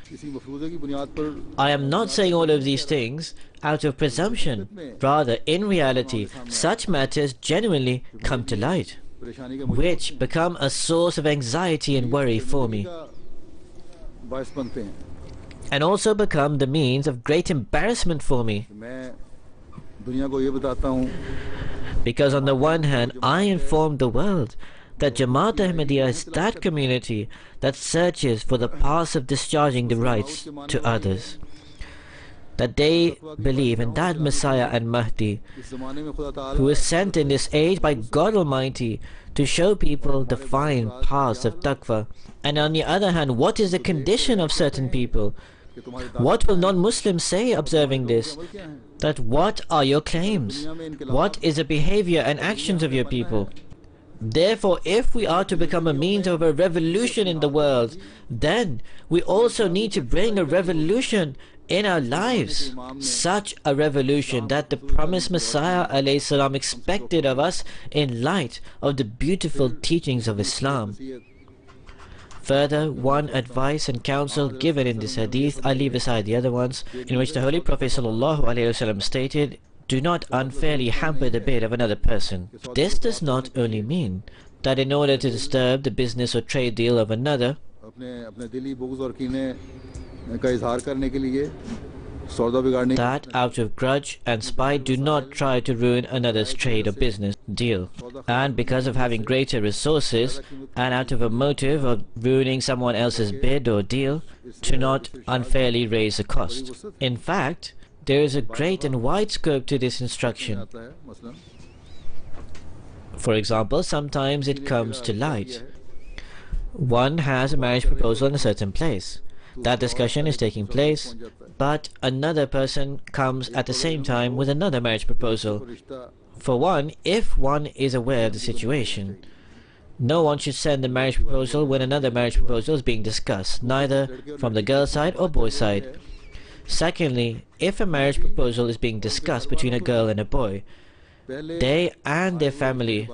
Speaker 2: I am not saying all of these things out of presumption. Rather, in reality, such matters genuinely come to light, which become a source of anxiety and worry for me, and also become the means of great embarrassment for me. Because on the one hand, I inform the world that Jamaat Ahmadiyya is that community that searches for the path of discharging the rights to others, that they believe in that Messiah and Mahdi who is sent in this age by God Almighty to show people the fine paths of taqwa. And on the other hand, what is the condition of certain people? What will non-Muslims say observing this? That what are your claims? What is the behavior and actions of your people? Therefore, if we are to become a means of a revolution in the world, then we also need to bring a revolution in our lives. Such a revolution that the promised Messiah ﷺ expected of us in light of the beautiful teachings of Islam. Further, one advice and counsel given in this hadith, I leave aside the other ones, in which the Holy Prophet ﷺ stated, do not unfairly hamper the bid of another person. This does not only mean that in order to disturb the business or trade deal of another, that out of grudge and spite do not try to ruin another's trade or business deal, and because of having greater resources and out of a motive of ruining someone else's bid or deal, to not unfairly raise the cost. In fact, there is a great and wide scope to this instruction. For example, sometimes it comes to light. One has a marriage proposal in a certain place. That discussion is taking place, but another person comes at the same time with another marriage proposal. For one, if one is aware of the situation, no one should send a marriage proposal when another marriage proposal is being discussed, neither from the girl side or boy side. Secondly, if a marriage proposal is being discussed between a girl and a boy, they and their family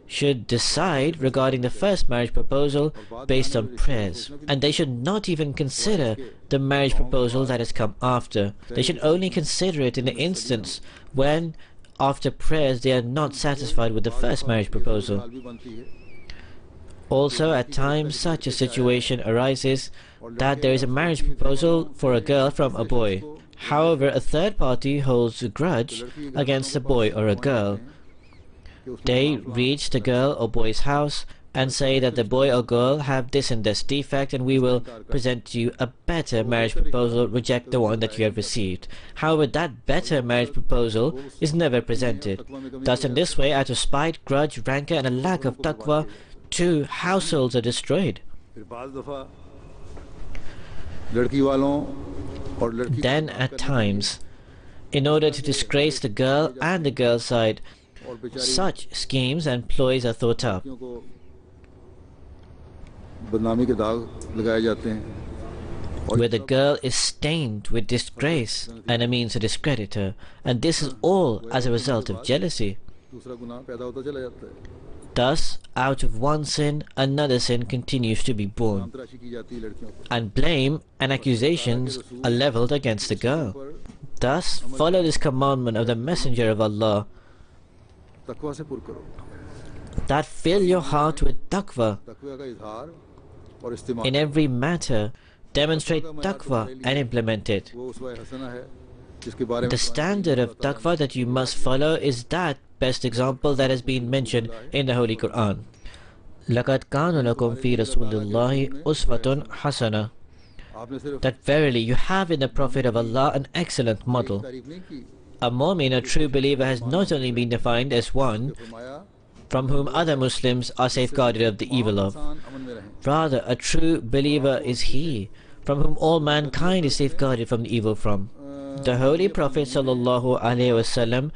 Speaker 2: should decide regarding the first marriage proposal based on prayers, and they should not even consider the marriage proposal that has come after. They should only consider it in the instance when, after prayers, they are not satisfied with the first marriage proposal. Also, at times such a situation arises that there is a marriage proposal for a girl from a boy. However, a third party holds a grudge against a boy or a girl. They reach the girl or boy's house and say that the boy or girl have this and this defect, and we will present to you a better marriage proposal, reject the one that you have received. However, that better marriage proposal is never presented. Thus, in this way, out of spite, grudge, rancor, and a lack of taqwa, 2 households are destroyed. Then, at times, in order to disgrace the girl and the girl's side, such schemes and ploys are thought up.
Speaker 1: बदनामी के दाग लगाए जाते हैं
Speaker 2: where the girl is stained with disgrace and it means to discredit her, and this is all as a result of jealousy.
Speaker 1: दूसरा गुनाह पैदा होता चला जाता है
Speaker 2: Thus, out of one sin, another sin continues to be born,
Speaker 1: नाम तराशी की जाती है लड़कियों पर
Speaker 2: and blame and accusations are leveled against the girl. Thus, follow this commandment of the Messenger of Allah,
Speaker 1: तकवा से पुर करो
Speaker 2: that fill your heart with taqwa.
Speaker 1: तकवा का इजहार और इस्तेमाल
Speaker 2: In every matter, demonstrate taqwa and implement it.
Speaker 1: वो उसवा हसना है जिसके बारे में
Speaker 2: The standard of taqwa that you must follow is that best example that has been mentioned in the Holy Quran. لَقَدْ كَانَ لَكُمْ فِي رَسُولِ اللَّهِ أُسْوَةٌ حَسَنَةٌ.
Speaker 1: आपने सिर्फ
Speaker 2: That verily you have in the Prophet of Allah an excellent model.
Speaker 1: तारीफ नहीं की
Speaker 2: A mu'min, a true believer, has not only been defined as one
Speaker 1: फरमाया
Speaker 2: from whom other Muslims are safeguarded of the evil of.
Speaker 1: इंसान अमन में रहें
Speaker 2: Rather, a true believer is he from whom all mankind is safeguarded from the evil from. The Holy Prophet sallallahu alaihi wasallam,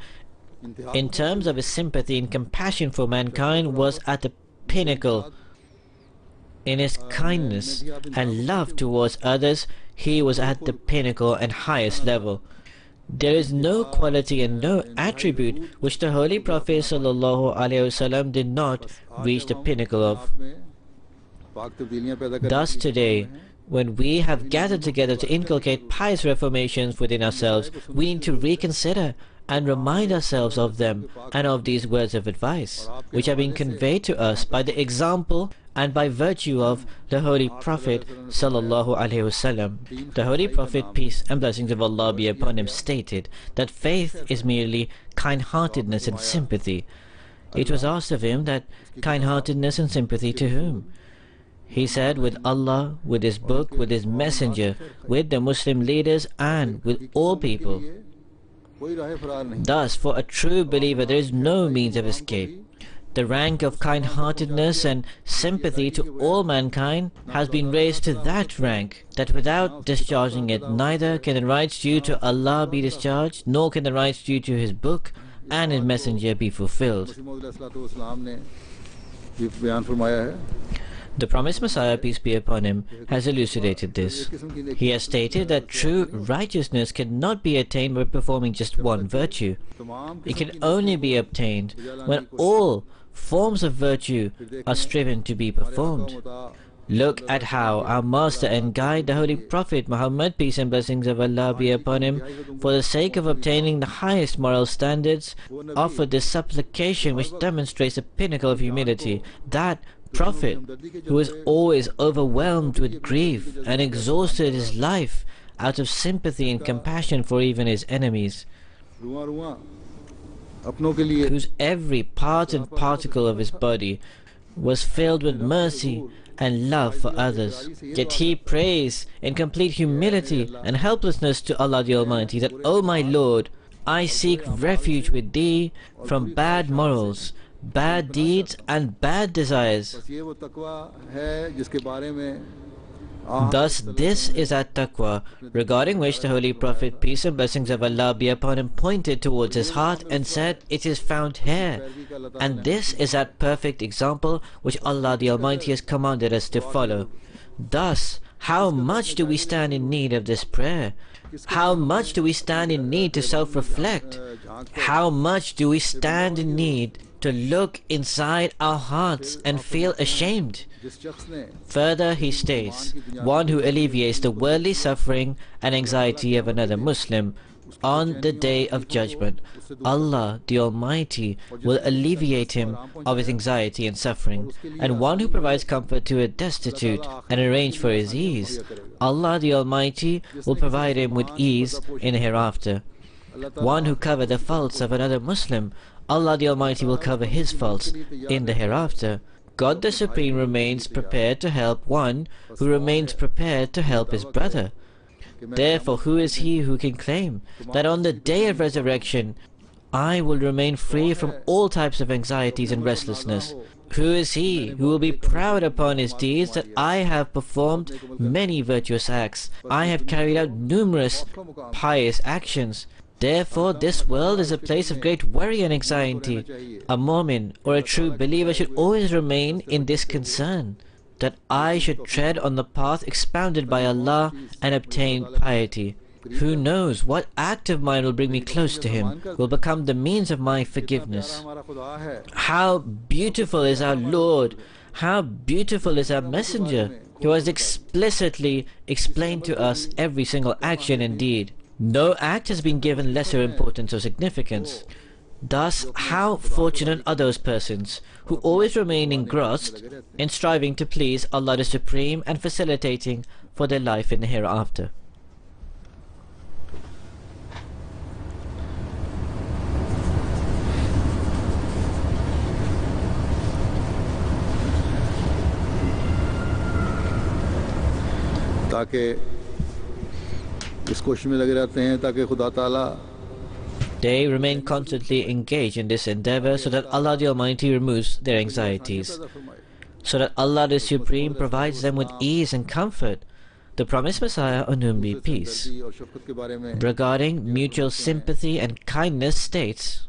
Speaker 1: इंतहा
Speaker 2: in terms of his sympathy and compassion for mankind, was at the pinnacle. In his kindness and love towards others, he was at the pinnacle and highest level. There is no quality and no attribute which the Holy Prophet sallallahu alaihi wasallam did not reach the pinnacle of.
Speaker 1: आप में पाक तब्दीलियां पैदा करने
Speaker 2: Thus
Speaker 1: की
Speaker 2: today, when we have gathered together to inculcate pious reformations within ourselves, we need to reconsider and remind ourselves of them and of these words of advice, which have been conveyed to us by the example and by virtue of the Holy Prophet sallallahu alaihi wasallam. The Holy Prophet, peace and blessings of Allah be upon him, stated that faith is merely kind-heartedness and sympathy. It was asked of him that kind-heartedness and sympathy to whom? He said, with Allah, with His book, with His messenger, with the Muslim leaders, and with all people.
Speaker 1: कोई राह फरार नहीं
Speaker 2: Thus, for a true believer, there is no means of escape. The rank of kind-heartedness and sympathy to all mankind has been raised to that rank that without discharging it, neither can the rights due to Allah be discharged, nor can the rights due to His book and His messenger be fulfilled.
Speaker 1: मसीह मौद अलैहिस्सलाम ने ये बयान फरमाया है
Speaker 2: The promised Messiah, peace be upon him, has elucidated this. He has stated that true righteousness cannot be attained by performing just one virtue.
Speaker 1: तमाम
Speaker 2: It can only be obtained when all forms of virtue are striven to be performed. Look at how our master and guide, the Holy Prophet Muhammad, peace and blessings of Allah be upon him, for the sake of obtaining the highest moral standards, offered this supplication which demonstrates the pinnacle of humility. That Prophet, who was always overwhelmed with grief and exhausted his life out of sympathy and compassion for even his enemies,
Speaker 1: रुआं रुआं अपनों के लिए
Speaker 2: whose every part and particle of his body was filled with mercy and love for others. Yet he prays in complete humility and helplessness to Allah the Almighty that, O my Lord, I seek refuge with Thee from bad morals, bad deeds and bad desires.
Speaker 1: बस ये वो तकवा है जिसके बारे में
Speaker 2: Thus this is that taqwa, regarding which the Holy Prophet, peace and blessings of Allah be upon him, pointed towards his heart and said, it is found here. And this is that perfect example which Allah the Almighty has commanded us to follow. Thus, how much do we stand in need of this prayer? How much do we stand in need to self-reflect? How much do we stand in need to look inside our hearts and feel ashamed?
Speaker 1: जिस शख्स ने
Speaker 2: Further, he states, one who alleviates the worldly suffering and anxiety of another Muslim on the day of judgment, Allah the Almighty will alleviate him of his anxiety and suffering. And one who provides comfort to a destitute and arrange for his ease, Allah the Almighty will provide him with ease in the hereafter. One who covers the faults of another Muslim, Allah the Almighty will cover his faults in the hereafter. God the Supreme remains prepared to help one who remains prepared to help his brother. Therefore, who is he who can claim that on the day of resurrection I will remain free from all types of anxieties and restlessness? Who is he who will be proud upon his deeds that I have performed many virtuous acts, I have carried out numerous pious actions? Therefore, this world is a place of great worry and anxiety. A mu'min or a true believer should always remain in this concern. that I should tread on the path expounded by Allah and obtain piety. Who knows what act of mine will bring me close to Him, will become the means of my forgiveness. How beautiful is our Lord! How beautiful is our Messenger, who has explicitly explained to us every single action and deed. No act has been given lesser importance or significance. Thus, how fortunate are those persons who always remain engrossed in striving to please Allah the Supreme and facilitating for their life in the hereafter.
Speaker 1: ताकि इस कोशिश में लगे रहते हैं ताकि खुदा ताला
Speaker 2: They remain constantly engaged in this endeavor so that Allah the Almighty removes their anxieties, so that Allah the Supreme provides them with ease and comfort. The promised Messiah, on whom be peace, regarding mutual sympathy and kindness states,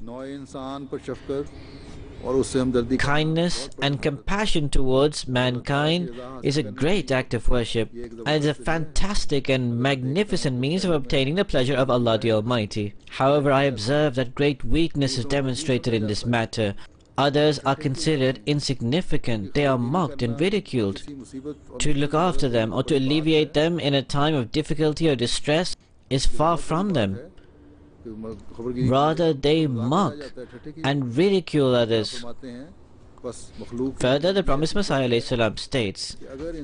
Speaker 2: kindness and compassion towards mankind is a great act of worship and is a fantastic and magnificent means of obtaining the pleasure of Allah the Almighty. However, I observe that great weakness is demonstrated in this matter. Others are considered insignificant. They are mocked and ridiculed. To look after them or to alleviate them in a time of difficulty or distress is far from them. Rather, they mock and ridicule others. Further, the promised Messiah ﷺ states,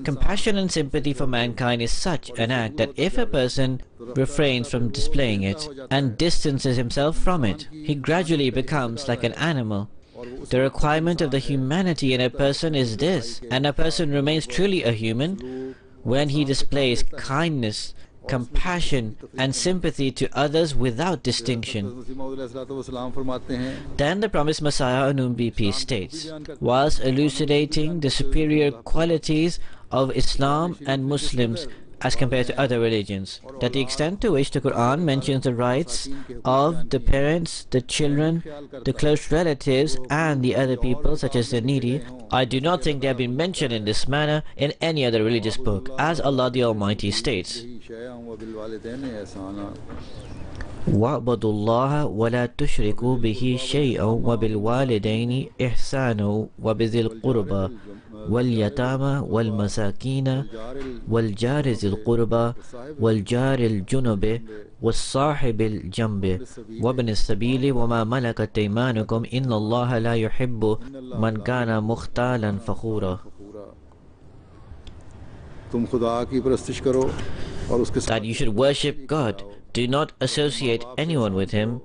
Speaker 2: compassion and sympathy for mankind is such an act that if a person refrains from displaying it and distances himself from it, he gradually becomes like an animal. The requirement of the humanity in a person is this, and a person remains truly a human when he displays kindness, compassion and sympathy to others without distinction. Then the promised Messiah, on whom be peace, states, whilst elucidating the superior qualities of Islam and Muslims as compared to other religions, that the extent to which the Quran mentions the rights of the parents, the children, the close relatives and the other people such as the needy, I do not think they have been mentioned in this manner in any other religious book, as Allah the Almighty states, وَاعْبُدُوا اللَّهَ وَلَا تُشْرِكُوا بِهِ شَيْئًا وَبِالْوَالِدَيْنِ إِحْسَانًا وَبِذِي الْقُرْبَى وَالْيَتَامَى وَالْمَسَاكِينَ وَالْجَارِ ذِي الْقُرْبَى وَالْجَارِ الْجُنُبِ وَالصَّاحِبِ الْجَنبِ وَابْنِ السَّبِيلِ وَمَا مَلَكَتْ أَيْمَانُكُمْ إِنَّ اللَّهَ لَا يُحِبُّ مَنْ كَانَ مُخْتَالًا فَخُورًا. That you should worship God. Do not associate anyone with Him.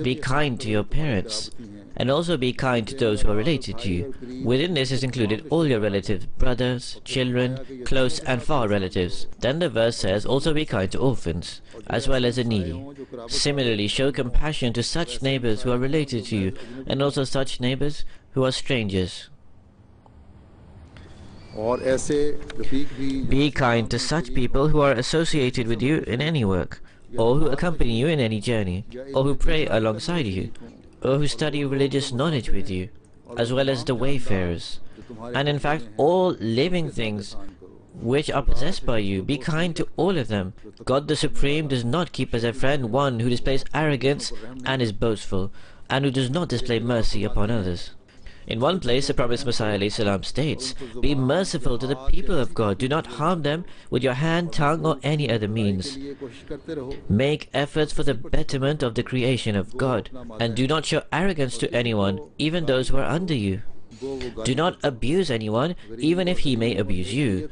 Speaker 2: Be kind to your parents, and also be kind to those who are related to you. Within this is included all your relatives, brothers, children, close and far relatives. Then the verse says, also be kind to orphans, as well as the needy. Similarly, show compassion to such neighbors who are related to you, and also such neighbors who are strangers. Be kind to such people who are associated with you in any work, or who accompany you in any journey, or who pray alongside you, or who study religious knowledge with you, as well as the wayfarers. And in fact, all living things which are possessed by you, be kind to all of them. God the Supreme does not keep as a friend one who displays arrogance and is boastful, and who does not display mercy upon others. In one place, the promised Messiah ﷺ states, be merciful to the people of God. Do not harm them with your hand, tongue or any other means. Make efforts for the betterment of the creation of God, and do not show arrogance to anyone, even those who are under you. Do not abuse anyone, even if he may abuse you.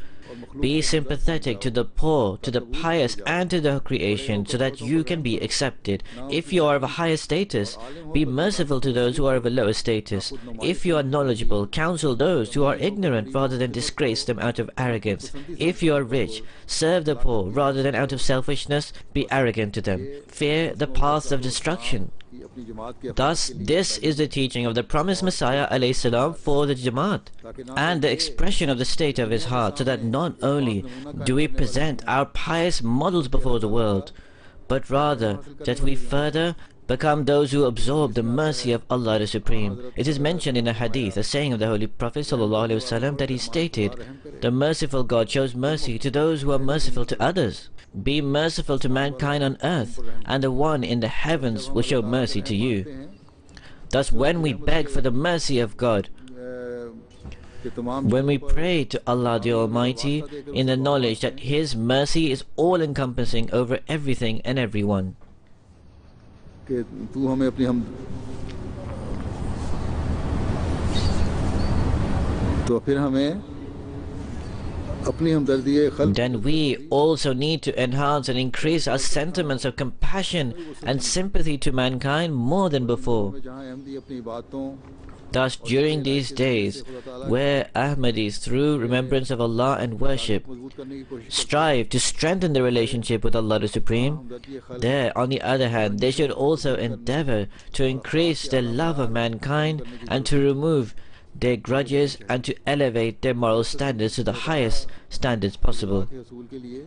Speaker 2: Be sympathetic to the poor, to the pious, and to the creation, so that you can be accepted. If you are of a higher status, be merciful to those who are of a lower status. If you are knowledgeable, counsel those who are ignorant rather than disgrace them out of arrogance. If you are rich, serve the poor rather than out of selfishness be arrogant to them. Fear the paths of destruction. Thus, this is the teaching of the promised Messiah ﷺ for the Jamaat, and the expression of the state of his heart, so that not only do we present our pious models before the world, but rather that we further become those who absorb the mercy of Allah the Supreme. It is mentioned in a hadith, a saying of the Holy Prophet ﷺ, that he stated, "The merciful God shows mercy to those who are merciful to others. Be merciful to mankind on earth, and the one in the heavens will show mercy to you." Thus, when we beg for the mercy of God, when we pray to Allah the Almighty in the knowledge that His mercy is all-encompassing over everything and everyone,
Speaker 1: कि तू हमें अपनी हम तो फिर हमें अपनी हमदर्दी खल्क़,
Speaker 2: then we also need to enhance and increase our sentiments of compassion and sympathy to mankind more than before.
Speaker 1: जहाँ अहमदी अपनी बातों
Speaker 2: Thus, during these days, where Ahmadis, through remembrance of Allah and worship,
Speaker 1: मजबूत करने की कोशिश
Speaker 2: strive to strengthen the relationship with Allah the Supreme, there, on the other hand, they should also endeavor to increase their love of mankind and to remove their grudges and to elevate their moral standards to the highest standards possible.
Speaker 1: के रसूल के लिए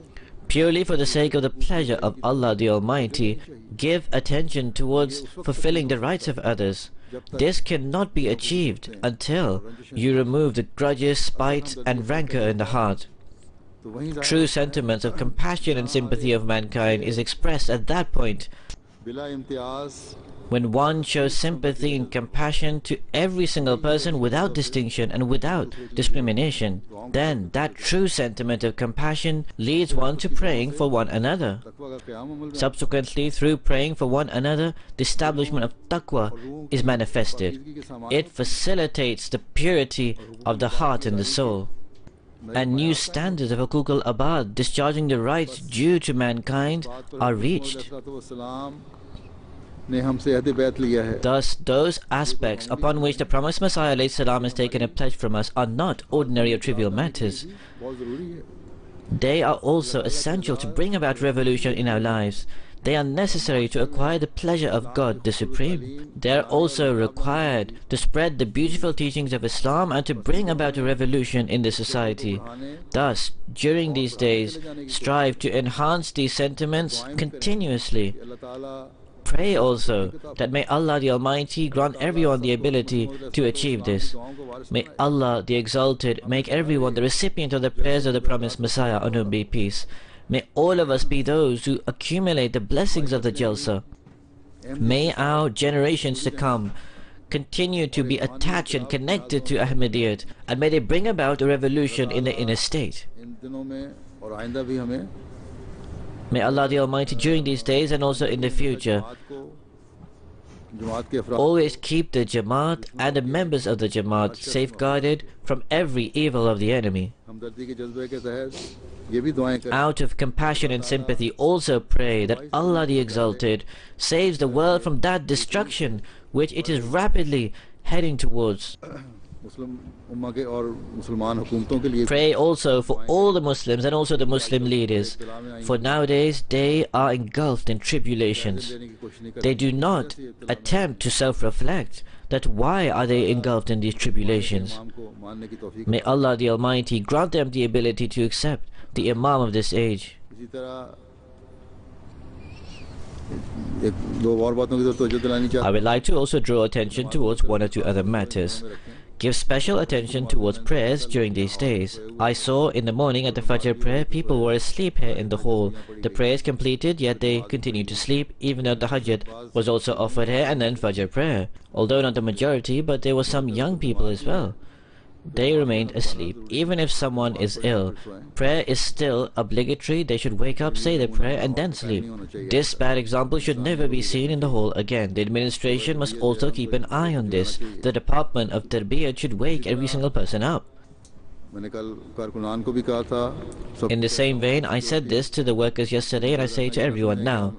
Speaker 2: Purely for the sake of the pleasure of Allah the Almighty, give attention towards fulfilling the rights of others. This cannot be achieved until you remove the grudges, spite and rancor in the heart.
Speaker 1: तो वहीं
Speaker 2: True sentiments of compassion and sympathy of mankind is expressed at that point
Speaker 1: बिला Imtiaz
Speaker 2: when one shows sympathy and compassion to every single person without distinction and without discrimination. Then that true sentiment of compassion leads one to praying for one another.
Speaker 1: तकवा का क़याम अमल
Speaker 2: Subsequently, through praying for one another, the establishment of taqwa is manifested. It facilitates the purity of the heart and the soul. And new standards of Huquq al-Abad, discharging the rights due to mankind, are reached.
Speaker 1: ने हमसे अहद बैत लिया है
Speaker 2: Thus, those aspects upon which the promised Messiah ﷺ has taken a pledge from us are not ordinary or trivial matters.
Speaker 1: बहुत ज़रूरी है
Speaker 2: They are also essential to bring about revolution in our lives. They are necessary to acquire the pleasure of God the Supreme. They are also required to spread the beautiful teachings of Islam and to bring about a revolution in the society. Thus, during these days, strive to enhance these sentiments continuously.
Speaker 1: अल्लाह ताला
Speaker 2: Pray also that may Allah the Almighty grant everyone the ability to achieve this. May Allah the Exalted make everyone the recipient of the prayers of the promised Messiah, on whom be peace. May all of us be those who accumulate the blessings of the Jalsa. May our generations to come continue to be attached and connected to Ahmadiyyat, and may they bring about a revolution in the inner state.
Speaker 1: इन दिनों में और आइंदा भी हमें
Speaker 2: May Allah the Almighty during these days and also in the future
Speaker 1: जमात के अफराद
Speaker 2: always keep the Jamaat and the members of the Jamaat safeguarded from every evil of the enemy.
Speaker 1: हमदर्दी के जज्बे के तहत ये भी दुआएं करें
Speaker 2: Out of compassion and sympathy, also pray that Allah the Exalted saves the world from that destruction which it is rapidly heading towards.
Speaker 1: मुस्लिम उम्मा के और मुसलमान हुकूमतों के लिए
Speaker 2: Pray also for all the Muslims and also the Muslim leaders, for nowadays they are engulfed in tribulations.
Speaker 1: देने की कोशिश नहीं
Speaker 2: They do not attempt to self-reflect that why are they engulfed in these tribulations.
Speaker 1: इमाम को मानने की तौफीक
Speaker 2: May Allah the Almighty grant them the ability to accept the Imam of this age.
Speaker 1: इसी तरह एक दो और बातों की तवज्जो दिलानी
Speaker 2: I
Speaker 1: चाहता
Speaker 2: would like to also draw attention towards one or two other matters. Give special attention towards prayers during these days. I saw in the morning at the Fajr prayer, people were asleep here in the hall. The prayer is completed, yet they continued to sleep, even though the Hajjat was also offered here and then Fajr prayer. Although not the majority, but there were some young people as well. They remained asleep. Even if someone is ill, prayer is still obligatory. They should wake up, say their prayer and then sleep. This bad example should never be seen in the hall again. The administration must also keep an eye on this. The Department of Tarbiyat should wake every single person up.
Speaker 1: मैंने कल कारकुनान को भी कहा था सब
Speaker 2: In the same vein, I said this to the workers yesterday and I say to everyone now,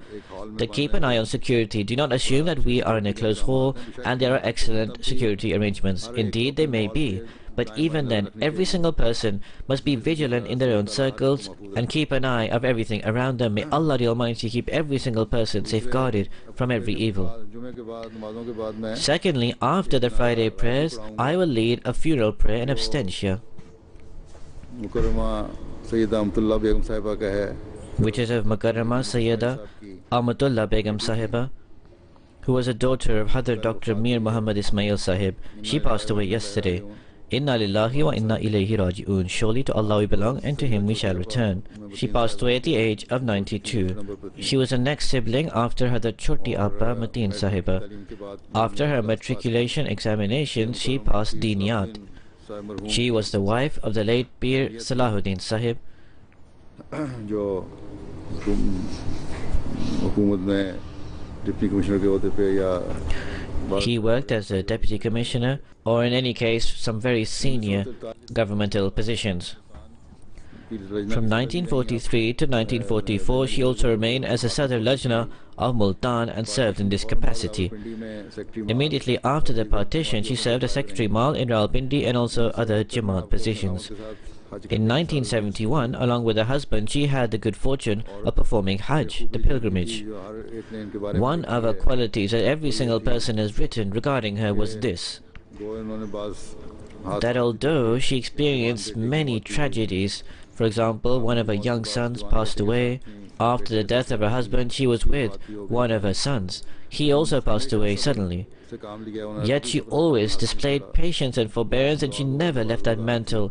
Speaker 2: to keep an eye on security. Do not assume that we are in a closed hall and there are excellent security arrangements. Indeed, they may be. But even then, every single person must be vigilant in their own circles and keep an eye of everything around them. May Allah the Almighty keep every single person safeguarded from every evil.
Speaker 1: जुमे के बाद नमाजों के बाद मैं
Speaker 2: Secondly, after the Friday prayers, I will lead a funeral prayer in absentia,
Speaker 1: मुकरमा Syeda अमतुल्ला बेगम साहिबा का है
Speaker 2: which is of Mukarrama Sayyida Amatullah Begum Sahiba. who was a daughter of Hadhrat Dr. Mir Muhammad Ismail Sahib. She passed away yesterday. Inna lillahi wa inna ilayhi raji'un. Surely to Allah we belong and to Him we shall return. She passed away at the age of 92. She was the next sibling after Hadhrat Choti Appa Mateen Sahiba. After her matriculation examination, she passed Diniyat. She was the wife of the late Pir Salahuddin Sahib.
Speaker 1: जो हुकूमत में deputy commissioner के होते पे या
Speaker 2: He worked as a deputy commissioner, or in any case, some very senior governmental positions. From 1943 to 1944, she also remained as a Sadr Lajna of Multan and served in this capacity. Immediately after the partition, she served as Secretary Mal in Rawalpindi and also other Jamaat positions. In 1971, along with her husband, she had the good fortune of performing Hajj, the pilgrimage. One of her qualities that every single person has written regarding her was this, that although she experienced many tragedies, for example, one of her young sons passed away. After the death of her husband, she was with one of her sons. He also passed away suddenly. Yet she always displayed patience and forbearance, and she never left that mantle.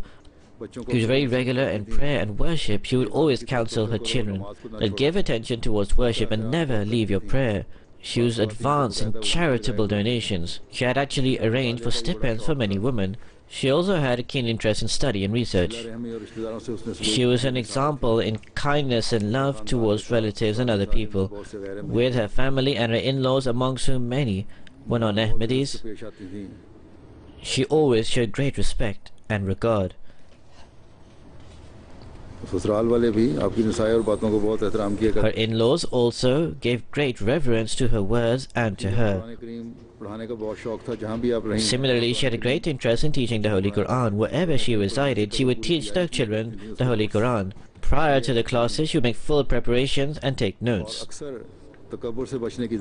Speaker 2: She was very regular in prayer and worship. She would always counsel her children that give attention towards worship and never leave your prayer. She was advanced in charitable donations. She had actually arranged for stipends for many women. She also had a keen interest in study and research. She was an example in kindness and love towards relatives and other people. With her family and her in-laws, amongst whom many were non-Ahmadis, she always showed great respect and regard. Her in-laws also gave great reverence to her words and to her. Similarly, she had a great interest in teaching the Holy Quran. Wherever she resided, she would teach the children the Holy Quran. Prior to the classes, she would make full preparations and take notes.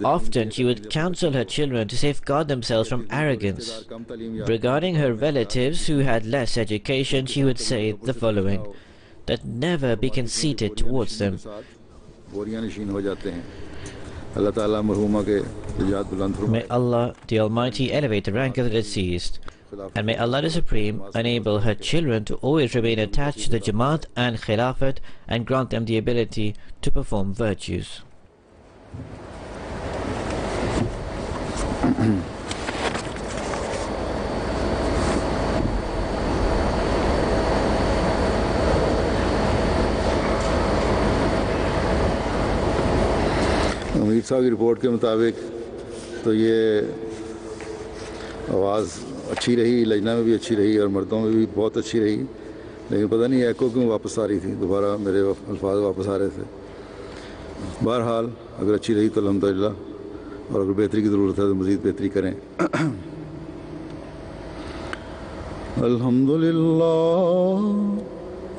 Speaker 2: Often, she would counsel her children to safeguard themselves from arrogance. Regarding her relatives who had less education, she would say the following, that never be conceited towards them. May Allah the Almighty elevate the rank of the deceased, and may Allah the Supreme enable her children to always remain attached to the Jamaat and Khilafat and grant them the ability to perform virtues.
Speaker 1: अमीर साहब की report के मुताबिक तो ये आवाज़ अच्छी रही, लजना में भी अच्छी रही और मर्दों में भी बहुत अच्छी रही, लेकिन पता नहीं एको क्यों वापस आ रही थी, दोबारा मेरे अल्फाज वापस आ रहे थे। बहरहाल अगर अच्छी रही तो अल्हम्दुलिल्लाह, और अगर बेहतरी की ज़रूरत है तो मज़ीद बेहतरी करें। अल्हम्दुलिल्लाह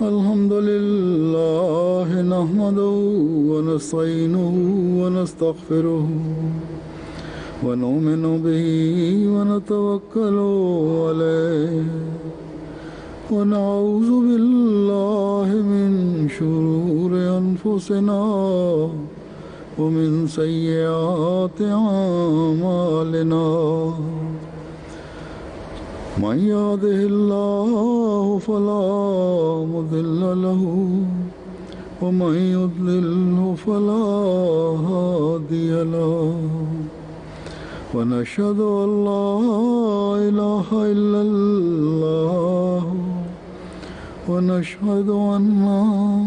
Speaker 1: अल्हम्दुलिल्लाह नहमदुहु व नस्तईनुहु व नस्तगफिरुहु व नुमिनु बिही व नतवक्कलु अलैहि व नऊज़ु बिल्लाहि मिन शुरूरि अनफुसिना व मिन सय्यिआति अमालिना मन यहदिहिल्लाहु फला मुदिल्ल लहु व मन युद्लिल्हु फला हादिय लहु व नशहदु अल्ला इलाहा इल्लल्लाह व नशहदु अन्ना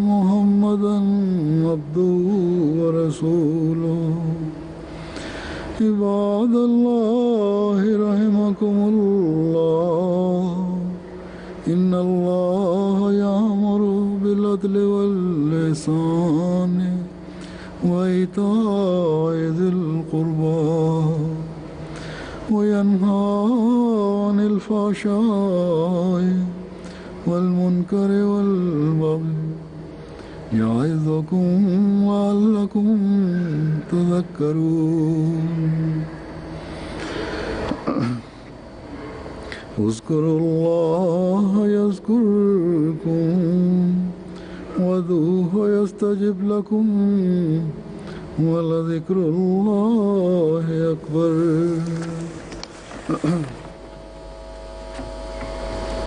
Speaker 1: मुहम्मदन अब्दुहु व रसूलुहु इबादल्लाह रहमकुमुल्लाह इन्नल्लाह यामुरु बिल-अदलि वल-इहसानि व ईताइ ज़िल क़ुर्बा व यन्हा अनिल फ़हशाइ वल मुनकरि वल बग़य यअज़ुकुम लअल्लकुम तज़क्करून उज़्कुरुल्लाह यज़्कुरुकुम वदूहु यस्तजिब लकुम ولذكر الله أكبر.